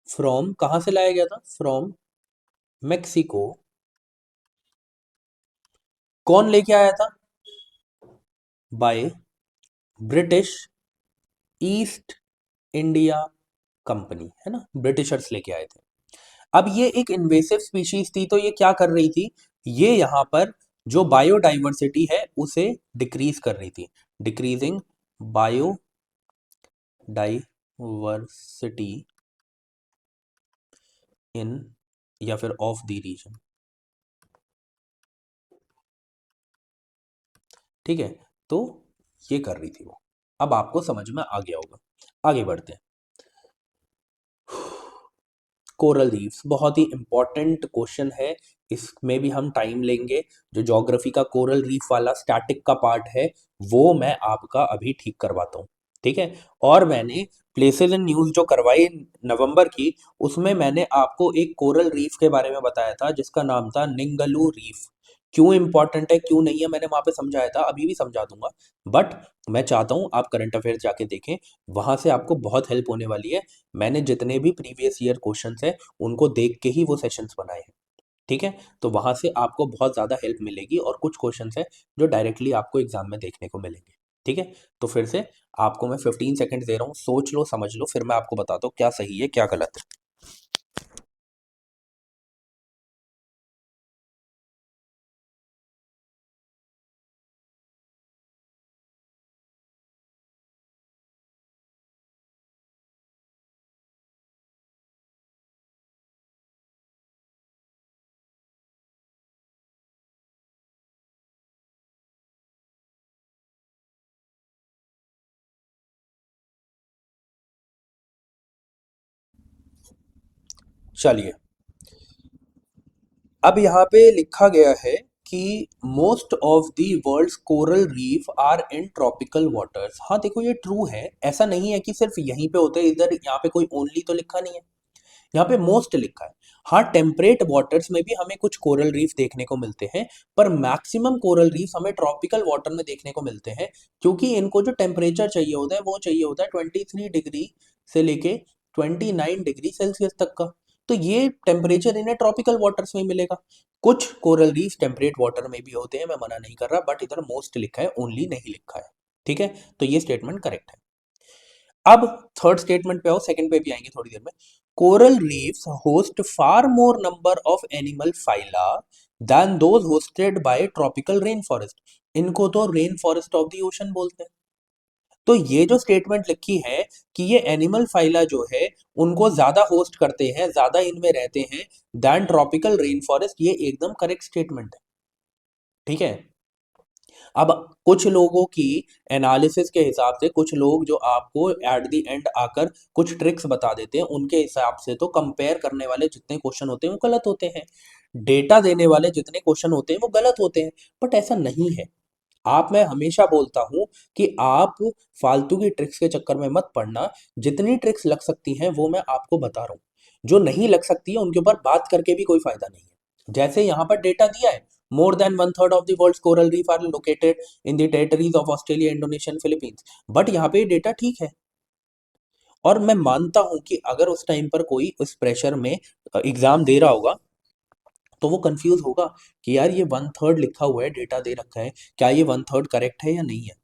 फ्रॉम, कहां से लाया गया था? From Mexico. कौन लेके आया था? By British east India company, है ना, ब्रिटिशर्स लेके आए थे। अब ये एक इन्वेसिव स्पीशीज थी, तो ये क्या कर रही थी? ये यहां पर जो बायोडाइवर्सिटी है उसे डिक्रीज कर रही थी। डिक्रीजिंग बायोडाइवर्सिटी इन, या फिर ऑफ द रीजन। ठीक है, तो ये कर रही थी वो। अब आपको समझ में आ गया होगा। आगे बढ़ते हैं। कोरल रीफ्स बहुत ही इंपॉर्टेंट क्वेश्चन है, इसमें भी हम टाइम लेंगे। जो ज्योग्राफी का कोरल रीफ वाला स्टैटिक का पार्ट है वो मैं आपका अभी ठीक करवाता हूँ, ठीक है। और मैंने प्लेसेस इन न्यूज़ जो करवाई नवंबर की, उसमें मैंने आपको एक कोरल रीफ के बारे में बताया था जिसका नाम था निंगलू रीफ। क्यों इंपॉर्टेंट है क्यों नहीं है मैंने वहां पे समझाया था, अभी भी समझा दूंगा। बट मैं चाहता हूँ आप करंट अफेयर्स जाके देखें, वहां से आपको बहुत हेल्प होने वाली है। मैंने जितने भी प्रीवियस ईयर क्वेश्चंस हैं उनको देख के ही वो सेशंस बनाए हैं, ठीक है। तो वहां से आपको बहुत ज़्यादा हेल्प मिलेगी, और कुछ क्वेश्चंस हैं जो डायरेक्टली आपको एग्जाम में देखने को मिलेंगे, ठीक है। तो फिर से आपको मैं 15 सेकंड दे रहा हूँ, सोच लो समझ लो, फिर मैं आपको बताता हूँ क्या सही है क्या गलत है। चलिए, अब यहाँ पे लिखा गया है कि most of the world's coral reef are in tropical waters. हाँ देखो ये ट्रू है, ऐसा नहीं है कि सिर्फ यहीं पे होते हैं, इधर यहाँ पे कोई ओनली तो लिखा नहीं है, यहाँ पे मोस्ट लिखा है। हाँ टेम्परेट वाटर्स में भी हमें कुछ कोरल रीफ देखने को मिलते हैं, पर मैक्सिमम कोरल रीफ हमें ट्रॉपिकल वाटर में देखने को मिलते हैं, क्योंकि इनको जो टेम्परेचर चाहिए होता है वो चाहिए होता है 23 डिग्री से लेके 29 डिग्री सेल्सियस तक का। तो ये टेम्परेचर इन्हें ट्रॉपिकल वाटर्स में मिलेगा। कुछ कोरल रीफ टेम्परेट वाटर में भी होते हैं, मैं मना नहीं कर रहा, बट इधर मोस्ट लिखा है ओनली नहीं लिखा है, ठीक है। तो ये स्टेटमेंट करेक्ट है। अब थर्ड स्टेटमेंट पे आओ, सेकंड पे भी आएंगे थोड़ी देर में। Coral reefs host far more number of animal phyla than those hosted by tropical rain forest. इनको तो rain forest of the ocean बोलते हैं। तो ये जो स्टेटमेंट लिखी है कि ये एनिमल फाइला जो है उनको ज्यादा होस्ट करते हैं, ज्यादा इनमें रहते हैं देन ट्रॉपिकल रेन फॉरेस्ट, ये एकदम करेक्ट स्टेटमेंट है, ठीक है। अब कुछ लोगों की एनालिसिस के हिसाब से, कुछ लोग जो आपको एट द एंड आकर कुछ ट्रिक्स बता देते हैं, उनके हिसाब से तो कंपेयर करने वाले जितने क्वेश्चन होते हैं वो गलत होते हैं, डेटा देने वाले जितने क्वेश्चन होते हैं वो गलत होते हैं। बट ऐसा नहीं है। आप, मैं हमेशा बोलता हूं कि आप फालतू की ट्रिक्स के चक्कर में मत पड़ना। जितनी ट्रिक्स लग सकती हैं वो मैं आपको बता रहा हूं, जो नहीं लग सकती है उनके ऊपर बात करके भी कोई फायदा नहीं है। जैसे यहां पर डेटा दिया है, more than one third of the world's coral reef are located in the territories of Australia Indonesia and Philippines, but यहाँ पे डेटा ठीक है। और मैं मानता हूं कि अगर उस टाइम पर कोई उस प्रेशर में एग्जाम दे रहा होगा तो वो कंफ्यूज होगा कि यार ये वन थर्ड लिखा हुआ है, डेटा दे रखा है, क्या ये वन थर्ड करेक्ट है या नहीं है।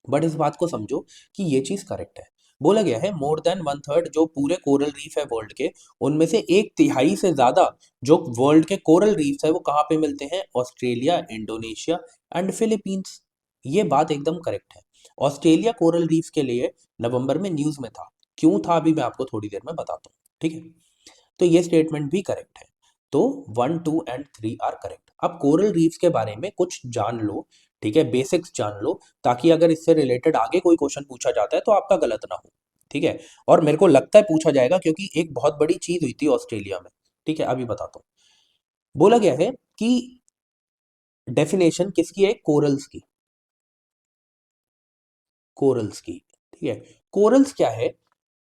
बट इस बात को समझो कि ये चीज करेक्ट है। बोला गया है मोर देन वन थर्ड, जो पूरे कोरल रीफ है वर्ल्ड के, उनमें से एक तिहाई से ज्यादा जो वर्ल्ड के कोरल रीफ्स है वो कहाँ पे मिलते हैं, ऑस्ट्रेलिया, इंडोनेशिया एंड फिलीपींस। ये बात एकदम करेक्ट है। ऑस्ट्रेलिया कोरल रीफ के लिए नवंबर में न्यूज में था, क्यों था अभी मैं आपको थोड़ी देर में बताता हूँ, ठीक है। तो ये स्टेटमेंट भी करेक्ट है। तो 1, 2 एंड 3 आर करेक्ट। अब कोरल रीफ्स के बारे में कुछ जान लो, ठीक है, बेसिक्स जान लो, ताकि अगर इससे रिलेटेड आगे कोई क्वेश्चन पूछा जाता है तो आपका गलत ना हो, ठीक है। और मेरे को लगता है पूछा जाएगा, क्योंकि एक बहुत बड़ी चीज हुई थी ऑस्ट्रेलिया में, ठीक है, अभी बताता हूँ। बोला गया है कि डेफिनेशन किसकी है, कोरल्स की, कोरल्स की, ठीक है। कोरल्स क्या है,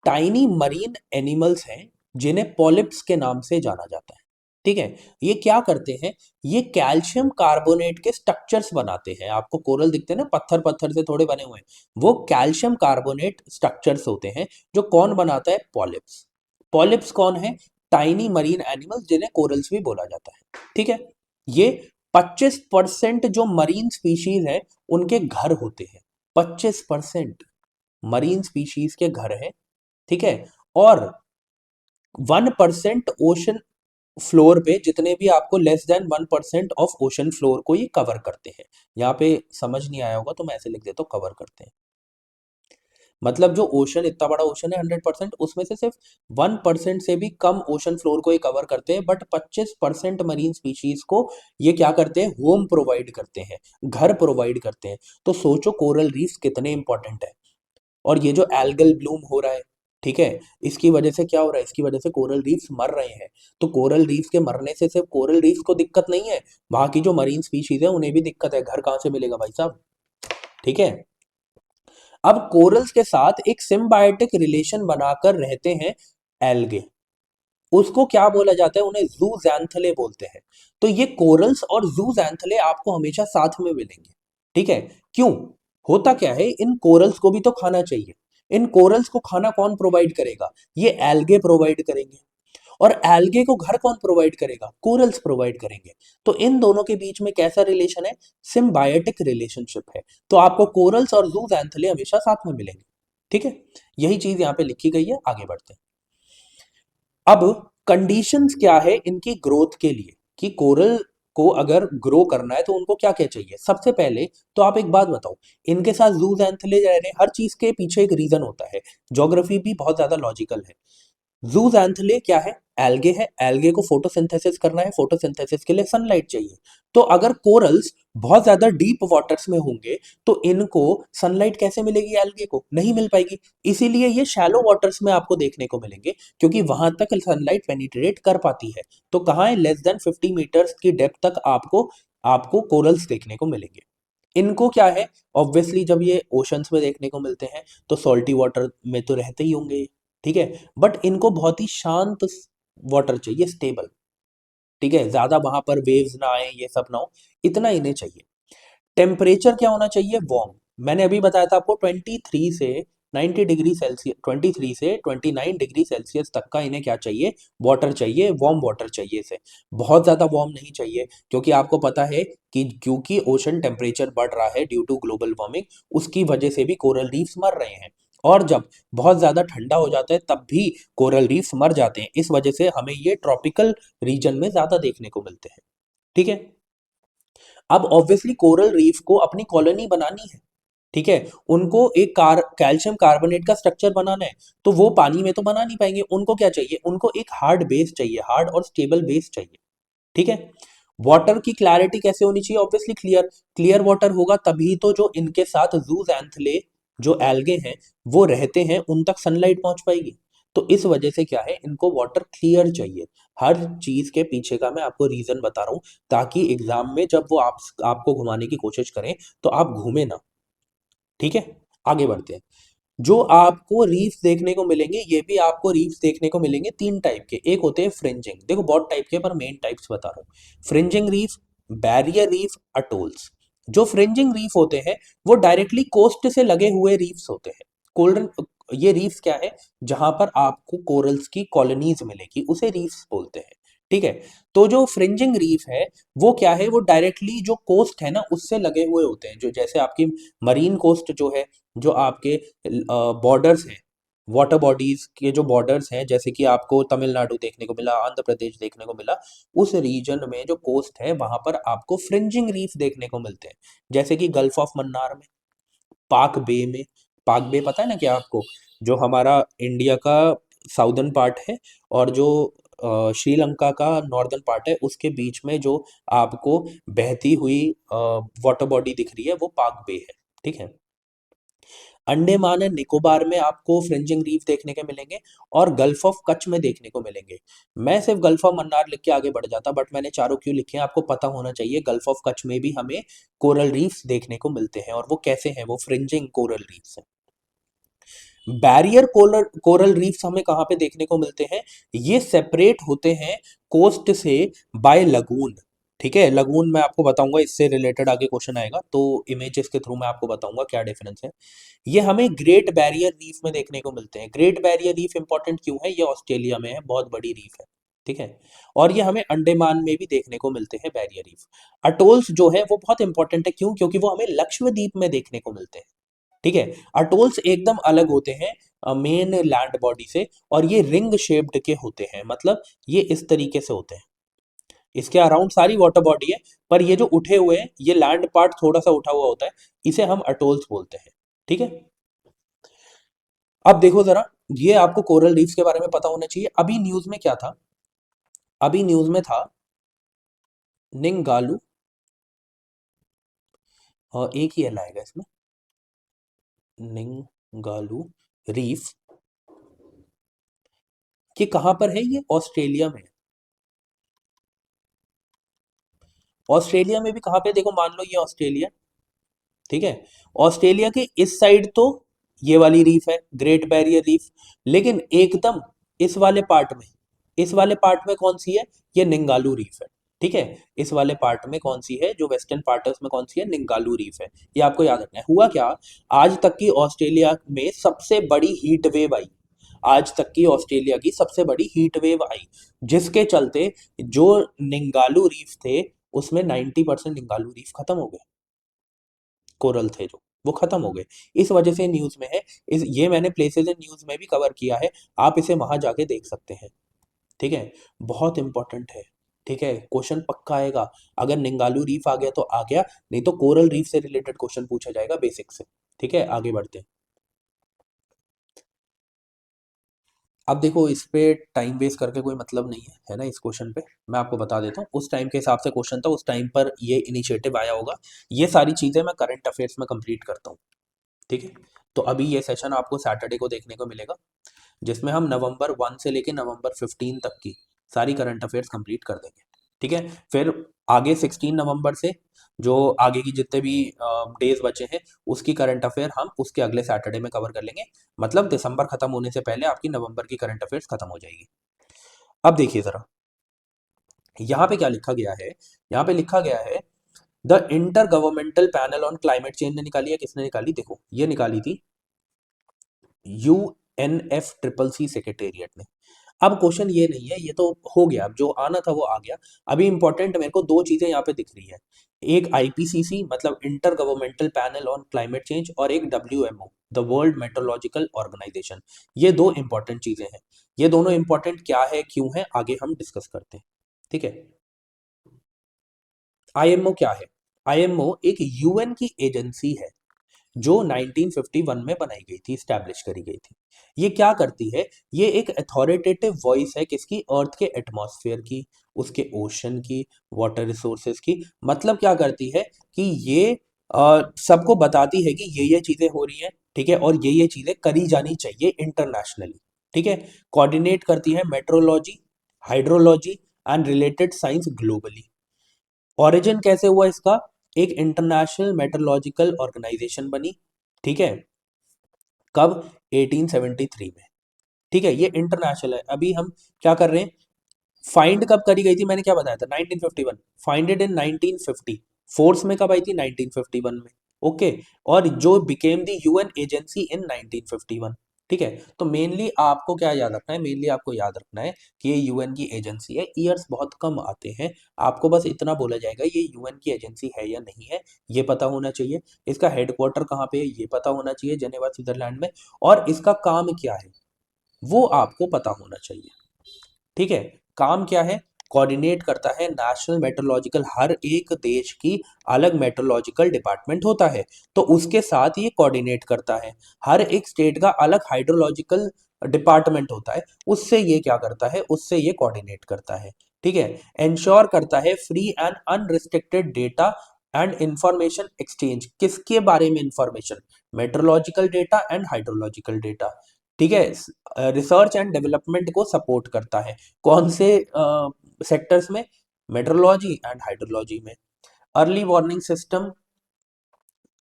टाइनी मरीन एनिमल्स हैं जिन्हें पॉलिप्स के नाम से जाना जाता है, ठीक है। ये क्या करते हैं, ये कैल्शियम कार्बोनेट के स्ट्रक्चर्स बनाते हैं। आपको कोरल दिखते हैं ना, पत्थर पत्थर से थोड़े बने हुए हैं, वो कैल्शियम कार्बोनेट स्ट्रक्चर्स होते हैं। जो कौन बनाता है, पॉलिप्स। पॉलिप्स कौन है, टाइनी मरीन एनिमल्स जिन्हें कोरल्स भी बोला जाता है, ठीक है। ये 25% जो मरीन स्पीशीज है उनके घर होते हैं, 25% मरीन स्पीशीज के घर हैं, ठीक है। और 1% ओशन फ्लोर पे, जितने भी आपको less than 1% of ocean floor को ये कवर करते हैं। यहाँ पे समझ नहीं आया होगा तो मैं ऐसे लिख देता हूँ, कवर करते हैं। मतलब जो ओशन, इतना बड़ा ओशन है 100%, उसमें से सिर्फ 1% से भी कम ओशन फ्लोर को ये कवर करते हैं, बट 25% मरीन स्पीशीज को ये क्या करते हैं, होम प्रोवाइड करते हैं, घर प्रोवाइड करते हैं। तो सोचो कोरल रीफ्स कितने इंपॉर्टेंट है। और ये जो एल्गल ब्लूम हो रहा है, ठीक है, इसकी वजह से क्या हो रहा है, इसकी वजह से कोरल रीफ्स मर रहे हैं। तो कोरल रीफ्स के मरने से सिर्फ कोरल रीफ्स को दिक्कत नहीं है, वहां की जो मरीन स्पीशीज है उन्हें भी दिक्कत है। घर कहाँ से मिलेगा भाई साहब, ठीक है। अब कोरल्स के साथ एक सिम्बायोटिक रिलेशन बनाकर रहते हैं एल्गे, उसको क्या बोला जाता है, उन्हें जूजैंथले बोलते हैं। तो ये कोरल्स और जूजैंथले आपको हमेशा साथ में मिलेंगे, ठीक है। क्यों, होता क्या है, इन कोरल्स को भी तो खाना चाहिए। इन कोरल्स को खाना कौन प्रोवाइड करेगा, ये एल्गे प्रोवाइड करेंगे। और एल्गे को घर कौन प्रोवाइड करेगा, कोरल्स प्रोवाइड करेंगे। तो इन दोनों के बीच में कैसा रिलेशन है, सिम्बायोटिक रिलेशनशिप है। तो आपको कोरल्स और जूजैंथले हमेशा साथ में मिलेंगे, ठीक है। यही चीज यहाँ पे लिखी गई है, आगे बढ़ते हैं। अब कंडीशंस क्या है इनकी ग्रोथ के लिए, कि कोरल को अगर ग्रो करना है तो उनको क्या क्या चाहिए। सबसे पहले तो आप एक बात बताओ, इनके साथ जूजैंथले रह रहे हैं, हर चीज के पीछे एक रीजन होता है, ज्योग्राफी भी बहुत ज्यादा लॉजिकल है। जूजैंथले क्या है, एल्गे है, एल्गे को फोटोसिंथेसिस करना है, फोटोसिंथेसिस के लिए सनलाइट चाहिए। तो अगर कोरल्स बहुत ज्यादा डीप वाटर्स में होंगे तो इनको सनलाइट कैसे मिलेगी, एल्गे को नहीं मिल पाएगी। इसीलिए ये शैलो वाटर्स में आपको देखने को मिलेंगे, क्योंकि वहां तक सनलाइट पेनिट्रेट कर पाती है। तो कहाँ है, लेस देन 50 मीटर्स की डेप्थ तक आपको आपको कोरल्स देखने को मिलेंगे। इनको क्या है, ऑब्वियसली जब ये ओशंस में देखने को मिलते हैं तो सॉल्टी वाटर में तो रहते ही होंगे, ठीक है। बट इनको बहुत ही शांत वाटर चाहिए, स्टेबल, ठीक है, ज्यादा वहां पर वेव्स ना आए, ये सब ना हो, इतना इन्हें चाहिए। टेम्परेचर क्या होना चाहिए, वार्म। मैंने अभी बताया था आपको 23 से 90 डिग्री सेल्सियस, 23 से 29 डिग्री सेल्सियस तक का इन्हें क्या चाहिए, वाटर चाहिए, वार्म वाटर चाहिए इसे। बहुत ज्यादा वार्म नहीं चाहिए, क्योंकि आपको पता है कि क्योंकि ओशन टेम्परेचर बढ़ रहा है ड्यू टू ग्लोबल वार्मिंग, उसकी वजह से भी कोरल रीफ्स मर रहे हैं। और जब बहुत ज्यादा ठंडा हो जाता है तब भी कोरल रीफ्स मर जाते हैं। इस वजह से हमें ये ट्रॉपिकल रीजन में ज्यादा देखने को मिलते हैं, ठीक है। अब ऑब्वियसली कोरल रीफ को अपनी कॉलोनी बनानी है, ठीक है। उनको एक कैल्शियम कार्बोनेट का स्ट्रक्चर बनाना है, तो वो पानी में तो बना नहीं पाएंगे। उनको क्या चाहिए, उनको एक हार्ड बेस चाहिए, हार्ड और स्टेबल बेस चाहिए, ठीक है। वाटर की क्लैरिटी कैसे होनी चाहिए, ऑब्वियसली क्लियर, क्लियर वाटर होगा तभी तो जो इनके साथ जूजैंथले जो एल्गे हैं वो रहते हैं, उन तक सनलाइट पहुंच पाएगी। तो इस वजह से क्या है, इनको वाटर क्लियर चाहिए। हर चीज के पीछे का मैं आपको रीजन बता रहा हूं, ताकि एग्जाम में जब वो आपको घुमाने की कोशिश करें तो आप घूमे ना, ठीक है। आगे बढ़ते हैं। जो आपको रीफ्स देखने को मिलेंगे, ये भी आपको रीफ्स देखने को मिलेंगे तीन टाइप के। एक होते हैं फ्रिंजिंग, देखो बहुत टाइप के पर मेन टाइप्स बता रहा हूँ। Fringing reef, barrier reef, atolls. जो फ्रिंजिंग रीफ होते हैं वो डायरेक्टली कोस्ट से लगे हुए रीफ्स होते हैं। कोल्डन, ये रीफ्स क्या है, जहां पर आपको कोरल्स की कॉलोनीज मिलेगी, उसे रीफ्स बोलते हैं, ठीक है। तो जो फ्रिंजिंग रीफ है वो क्या है, वो डायरेक्टली जो कोस्ट है ना उससे लगे हुए होते हैं। जो जैसे आपकी मरीन कोस्ट जो है, जो आपके बॉर्डर्स हैं, वाटर बॉडीज के जो बॉर्डर्स हैं, जैसे कि आपको तमिलनाडु देखने को मिला, आंध्र प्रदेश देखने को मिला, उस रीजन में जो कोस्ट है वहां पर आपको फ्रिंजिंग रीफ देखने को मिलते हैं। जैसे कि गल्फ ऑफ मन्नार में, पाक बे में। पाक बे पता है ना क्या आपको, जो हमारा इंडिया का साउदर्न पार्ट है, और जो श्रीलंका का नॉर्दर्न पार्ट है, उसके बीच में जो आपको बहती हुई वाटर बॉडी दिख रही है वो पाक बे है, ठीक है। अंडमान एंड निकोबार में आपको फ्रिंजिंग रीफ देखने के मिलेंगे, और गल्फ ऑफ कच्छ में देखने को मिलेंगे। मैं सिर्फ गल्फ ऑफ मन्नार लिख के आगे बढ़ जाता, बट मैंने चारों क्यों लिखे हैं आपको पता होना चाहिए। गल्फ ऑफ कच्छ में भी हमें कोरल रीफ्स देखने को मिलते हैं, और वो कैसे हैं, वो फ्रिंजिंग कोरल रीफ्स हैं। बैरियर कोरल कोरल रीफ्स हमें कहाँ पे देखने को मिलते हैं, ये सेपरेट होते हैं कोस्ट से बाय लगून, ठीक है। लगून मैं आपको बताऊंगा, इससे रिलेटेड आगे क्वेश्चन आएगा, तो इमेजेस के थ्रू मैं आपको बताऊंगा क्या डिफरेंस है। ये हमें ग्रेट बैरियर रीफ में देखने को मिलते हैं। ग्रेट बैरियर रीफ इंपॉर्टेंट क्यों है, ये ऑस्ट्रेलिया में है, बहुत बड़ी रीफ है, ठीक है। और ये हमें अंडमान में भी देखने को मिलते हैं बैरियर रीफ। अटोल्स जो है वो बहुत इंपॉर्टेंट है, क्यों, क्योंकि वो हमें लक्षद्वीप में देखने को मिलते हैं, ठीक है। अटोल्स एकदम अलग होते हैं मेन लैंड बॉडी से, और ये रिंग शेप्ड के होते हैं, मतलब ये इस तरीके से होते हैं। इसके अराउंड सारी वाटर बॉडी है, पर ये जो उठे हुए हैं, ये लैंड पार्ट थोड़ा सा उठा हुआ होता है, इसे हम अटोल्स बोलते हैं, ठीक है। अब देखो जरा, ये आपको कोरल रीफ्स के बारे में पता होना चाहिए। अभी न्यूज में क्या था, अभी न्यूज में था निंगालू, और एक ही एल आएगा इसमें, निंगालू रीफ, कि कहां पर है, ये ऑस्ट्रेलिया में है। ऑस्ट्रेलिया में भी कहां पे, देखो मान लो ये ऑस्ट्रेलिया, ठीक है, ऑस्ट्रेलिया के इस साइड तो ये वाली रीफ है, ग्रेट बैरियर रीफ, लेकिन एकदम इस वाले पार्ट में, इस वाले पार्ट में कौन सी है, ये निंगालू रीफ है। ठीक है, इस वाले पार्ट में कौन सी है, जो वेस्टर्न पार्ट है उसमें कौन सी है, निंगालू रीफ है। ये आपको याद रखना है। हुआ क्या, आज तक की ऑस्ट्रेलिया में सबसे बड़ी हीट वेव आई, आज तक की ऑस्ट्रेलिया की सबसे बड़ी हीट वेव आई, जिसके चलते जो निंगालू रीफ थे उसमें 90% निंगालू रीफ खत्म हो गए, कोरल थे जो, वो खत्म हो गए। इस वजह से न्यूज में है, इस ये मैंने प्लेसेस इन न्यूज में भी कवर किया है, आप इसे वहां जाके देख सकते हैं। ठीक है, बहुत इंपॉर्टेंट है। ठीक है, क्वेश्चन पक्का आएगा, अगर निंगालू रीफ आ गया तो आ गया, नहीं तो कोरल रीफ से रिलेटेड क्वेश्चन पूछा जाएगा बेसिक से। ठीक है, आगे बढ़ते हैं। अब देखो, इस पे टाइम वेस्ट करके कोई मतलब नहीं है ना, इस क्वेश्चन पे मैं आपको बता देता हूँ, उस टाइम के हिसाब से क्वेश्चन था, उस टाइम पर ये इनिशिएटिव आया होगा। ये सारी चीजें मैं करंट अफेयर्स में कंप्लीट करता हूँ। ठीक है, तो अभी ये सेशन आपको सैटरडे को देखने को मिलेगा, जिसमें हम नवंबर 1 से लेके नवंबर 15 तक की सारी करंट अफेयर्स कंप्लीट कर देंगे। ठीक है, फिर आगे 16 नवंबर से जो आगे की जितने भी डेज बचे हैं, उसकी करंट अफेयर हम उसके अगले सैटरडे में कवर कर लेंगे। मतलब दिसंबर खत्म होने से पहले आपकी नवंबर की करंट अफेयर्स खत्म हो जाएगी। अब देखिए जरा, यहाँ पे क्या लिखा गया है, यहाँ पे लिखा गया है the inter governmental panel on climate change ने निकाली है, किसने निकाली, देखो ये निकाली थी UNFCCC सेक्रेटेरिएट ने। अब क्वेश्चन ये नहीं है, ये तो हो गया, अब जो आना था वो आ गया। अभी इंपॉर्टेंट मेरे को दो चीजें यहाँ पे दिख रही है, एक IPCC मतलब inter governmental panel on climate change, और एक WMO the world meteorological organization. ये दो इंपॉर्टेंट चीजें हैं। ये दोनों इंपॉर्टेंट क्या है, क्यों है, आगे हम डिस्कस करते हैं। ठीक है, IMO क्या है, IMO एक UN की एजेंसी है, जो 1951 में बनाई गई थी, स्टैब्लिश करी गई थी। ये क्या करती है, ये एक अथॉरिटेटिव वॉइस है, किसकी, अर्थ के एटमॉस्फेयर की, उसके ओशन की, वाटर रिसोर्सेज की। मतलब क्या करती है कि ये सबको बताती है कि ये चीजें हो रही हैं, ठीक है, और ये चीजें करी जानी चाहिए इंटरनेशनली। ठीक है, कोऑर्डिनेट करती है metrology, hydrology and related science globally. Origin कैसे हुआ इसका, एक इंटरनेशनल मेट्रोलॉजिकल ऑर्गेनाइजेशन बनी, ठीक है, कब, 1873 में। ठीक है, ये इंटरनेशनल है। अभी हम क्या कर रहे हैं, फाइंड कब करी गई थी, मैंने क्या बताया था, 1951, फाइंडेड इन 1950, फोर्स में कब आई थी, 1951 में। ओके, और जो बिकेम द UN एजेंसी इन 1951। ठीक है, तो मेनली आपको क्या याद रखना है, मेनली आपको याद रखना है कि ये UN की एजेंसी है। ईयर्स बहुत कम आते हैं, आपको बस इतना बोला जाएगा ये UN की एजेंसी है या नहीं है, ये पता होना चाहिए। इसका हेडक्वार्टर कहाँ पे है, ये पता होना चाहिए, जेनेवा स्विट्जरलैंड में। और इसका काम क्या है, वो आपको पता होना चाहिए। ठीक है, काम क्या है, कोऑर्डिनेट करता है नेशनल मेट्रोलॉजिकल, हर एक देश की अलग मेट्रोलॉजिकल डिपार्टमेंट होता है, तो उसके साथ ये कोऑर्डिनेट करता है। हर एक स्टेट का अलग हाइड्रोलॉजिकल डिपार्टमेंट होता है, उससे ये क्या करता है, उससे ये कोऑर्डिनेट करता है। ठीक है, इंश्योर करता है free and unrestricted data and information exchange, किसके बारे में information, meteorological data and hydrological data. ठीक है, रिसर्च एंड डेवलपमेंट को सपोर्ट करता है, कौन से सेक्टर्स में, मेट्रोलॉजी एंड हाइड्रोलॉजी में। अर्ली वार्निंग सिस्टम,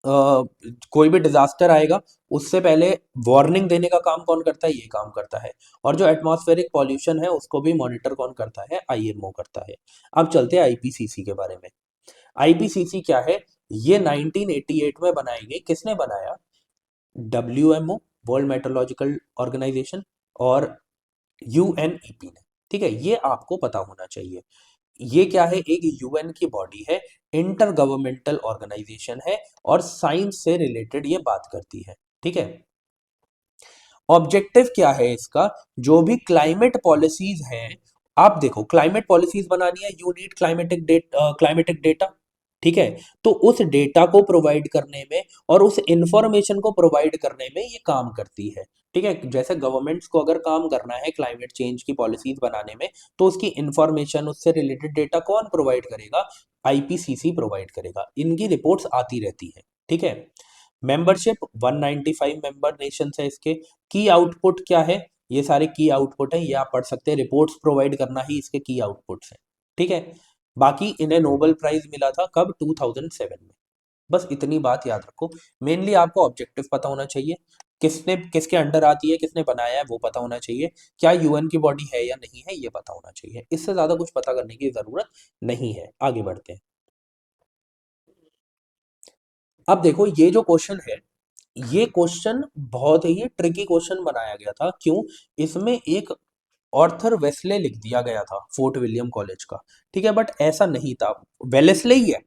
कोई भी डिजास्टर आएगा उससे पहले वार्निंग देने का काम कौन करता है, ये काम करता है। और जो एटमॉस्फेरिक पॉल्यूशन है उसको भी मॉनिटर कौन करता है, IMO करता है। अब चलते हैं IPCC के बारे में। IPCC क्या है, ये 1988 में बनाई गई, किसने बनाया, WMO वर्ल्ड मेट्रोलॉजिकल ऑर्गेनाइजेशन, और UNEP ने। ठीक है, ये आपको पता होना चाहिए। ये क्या है, एक UN की बॉडी है, इंटर गवर्नमेंटल ऑर्गेनाइजेशन है, और साइंस से रिलेटेड ये बात करती है। ठीक है, ऑब्जेक्टिव क्या है इसका, जो भी क्लाइमेट पॉलिसीज हैं, आप देखो क्लाइमेट पॉलिसीज बनानी है, यू नीड क्लाइमेटिक डेटा, ठीक है। तो उस डेटा को प्रोवाइड करने में और उस इंफॉर्मेशन को प्रोवाइड करने में ये काम करती है। ठीक है, जैसे गवर्नमेंट्स को अगर काम करना है क्लाइमेट चेंज की पॉलिसीज बनाने में, तो उसकी इंफॉर्मेशन, उससे रिलेटेड डेटा कौन प्रोवाइड करेगा? आईपीसीसी प्रोवाइड करेगा। इनकी रिपोर्ट्स आती रहती है। ठीक है। मेंबरशिप 195 मेंबर नेशन है इसके। की आउटपुट क्या है? ये सारे की आउटपुट है, ये आप पढ़ सकते हैं। रिपोर्ट्स प्रोवाइड करना ही इसके की आउटपुट्स है। ठीक है। बाकी इन्हें नोबेल प्राइज मिला था कब? 2007 में। बस इतनी बात याद रखो। मेनली आपको ऑब्जेक्टिव पता होना चाहिए, किसने किसके अंडर आती है, किसने बनाया है वो पता होना चाहिए, क्या यूएन की बॉडी है या नहीं है ये पता होना चाहिए। इससे ज्यादा कुछ पता करने की जरूरत नहीं है। आगे बढ़ते हैं। अब देखो ये जो क्वेश्चन है, ये क्वेश्चन बहुत ही ट्रिकी क्वेश्चन बनाया गया था। क्यों? इसमें एक ऑर्थर वेस्ले लिख दिया गया था फोर्ट विलियम कॉलेज का। ठीक है, बट ऐसा नहीं था। वेलेस्ले ही है,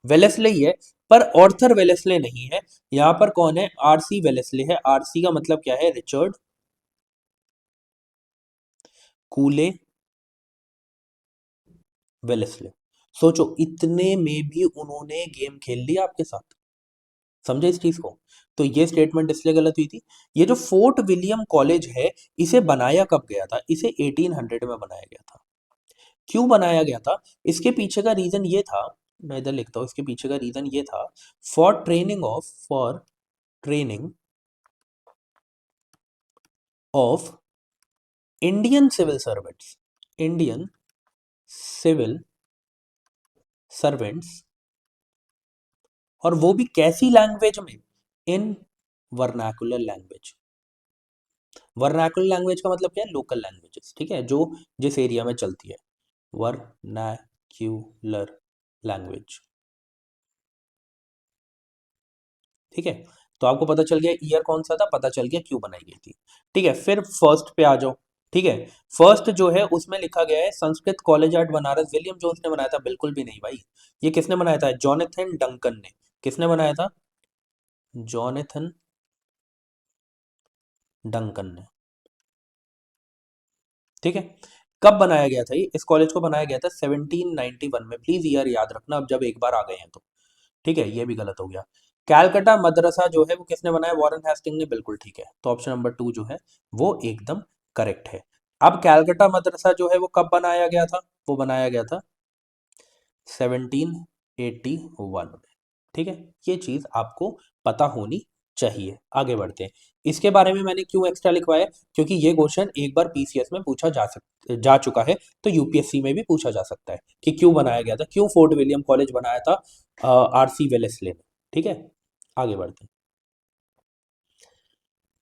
वेलेस्ले ही है, पर ऑर्थर वेलेस्ले नहीं है। यहां पर कौन है? आरसी वेलेस्ले है। आरसी का मतलब क्या है? Richard कूले Wellesley. सोचो, इतने में भी उन्होंने गेम खेल लिया आपके साथ। समझे इस चीज को? तो ये स्टेटमेंट इसलिए गलत हुई थी। ये जो फोर्ट विलियम कॉलेज है, इसे बनाया कब गया था? इसे 1800 में बनाया गया था। क्यों बनाया गया था? इसके पीछे का रीजन ये था, मैं इधर लिखता हूं, इसके पीछे का रीजन ये था, for training of Indian civil servants. Indian civil servants, और वो भी कैसी लैंग्वेज में? In vernacular language. Vernacular language का मतलब क्या है? Local languages. ठीक है, जो जिस एरिया में चलती है। Vernacular language. ठीक है। तो आपको पता चल गया ईयर कौन सा था, पता चल गया क्यों बनाई गई थी। ठीक है, फिर फर्स्ट पे आ जाओ। ठीक है। फर्स्ट जो है उसमें लिखा गया है Sanskrit college at Banaras, William Jones ने बनाया था। बिल्कुल भी नहीं भाई। ये किसने बनाया था? जॉनथन डंकन ने। किसने बनाया था? जॉनथन डंकन ने। ठीक है। कब बनाया गया था ये? इस कॉलेज को बनाया गया था 1791 में। प्लीज ईयर याद रखना, अब जब एक बार आ गए हैं तो। ठीक है, ये भी गलत हो गया। कैलकटा मदरसा जो है वो किसने बनाया? वॉरेन हेस्टिंग ने। बिल्कुल ठीक है, तो ऑप्शन नंबर 2 जो है वो एकदम करेक्ट है। अब कैलकटा मदरसा जो है वो कब बनाया गया था? वो बनाया गया था 1781 में। ठीक है, ये चीज आपको पता होनी चाहिए। आगे बढ़ते हैं। इसके बारे में मैंने क्यों एक्स्ट्रा लिखवाया? क्योंकि ये क्वेश्चन एक बार पीसीएस में पूछा जा चुका है, तो यूपीएससी में भी पूछा जा सकता है कि क्यों बनाया गया था, क्यों फोर्ट विलियम कॉलेज बनाया था आरसी वेलेस्ले ने। ठीक है, आगे बढ़ते हैं।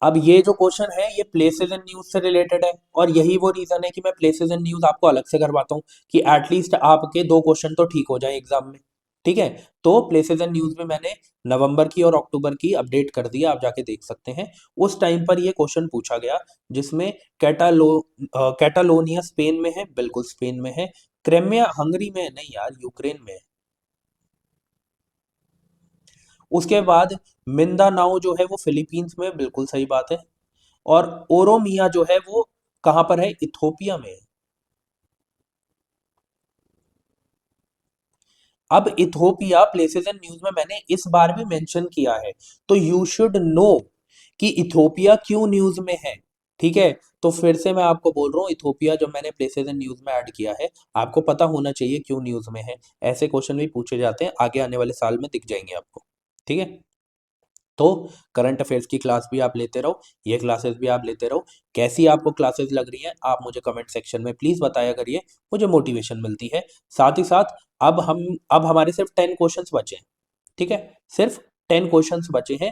अब ये जो क्वेश्चन है ये प्लेसेस एंड न्यूज से रिलेटेड है, और यही वो रीजन है कि मैं प्लेसेस एंड न्यूज आपको अलग से करवाता हूँ, कि एटलीस्ट आपके 2 क्वेश्चन तो ठीक हो जाए एग्जाम में। ठीक है। तो प्लेसेस एंड न्यूज में मैंने नवंबर की और अक्टूबर की अपडेट कर दिया, आप जाके देख सकते हैं। उस टाइम पर ये क्वेश्चन पूछा गया, जिसमें कैटालोनिया स्पेन में है। बिल्कुल स्पेन में है। क्रेमिया हंगरी में है? नहीं यार, यूक्रेन में है। उसके बाद मिंदानाओ जो है वो फिलीपींस में। बिल्कुल सही बात है। और ओरोमिया जो है वो कहां पर है? इथोपिया में है। अब इथोपिया प्लेसेस एंड न्यूज में मैंने इस बार भी मेंशन किया है, तो यू शुड नो कि इथोपिया क्यों न्यूज में है। ठीक है। तो फिर से मैं आपको बोल रहा हूँ, इथोपिया जो मैंने प्लेसेस एंड न्यूज में ऐड किया है, आपको पता होना चाहिए क्यों न्यूज में है। ऐसे क्वेश्चन भी पूछे जाते हैं, आगे आने वाले साल में दिख जाएंगे आपको। ठीक है। तो करंट अफेयर्स की क्लास भी आप लेते रहो, ये क्लासेस भी आप लेते रहो। कैसी आपको क्लासेस लग रही हैं आप मुझे कमेंट सेक्शन में प्लीज बताया करिए, मुझे मोटिवेशन मिलती है। साथ ही साथ अब हमारे सिर्फ 10 क्वेश्चंस बचे हैं। ठीक है, सिर्फ 10 क्वेश्चंस बचे हैं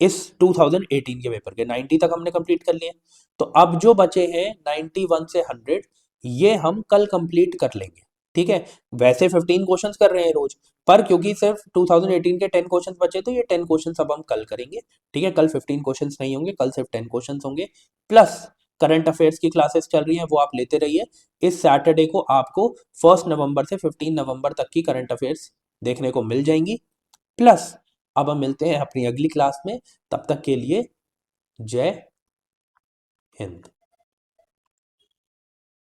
इस 2018 के पेपर के। 90 तक हमने कंप्लीट कर लिए। तो अब जो बचे हैं 91 से 100, ये हम कल कंप्लीट कर लेंगे। ठीक है। वैसे 15 क्वेश्चंस कर रहे हैं रोज, पर क्योंकि सिर्फ 2018 के 10 क्वेश्चंस बचे, तो ये 10 क्वेश्चंस अब हम कल करेंगे। ठीक है, कल 15 क्वेश्चंस नहीं होंगे, कल सिर्फ 10 क्वेश्चंस होंगे। प्लस करंट अफेयर्स की क्लासेस चल रही हैं, वो आप लेते रहिए। इस सैटरडे को आपको 1 नवंबर से 15 नवंबर तक की करंट अफेयर्स देखने को मिल जाएंगी। प्लस अब हम मिलते हैं अपनी अगली क्लास में। तब तक के लिए जय हिंद।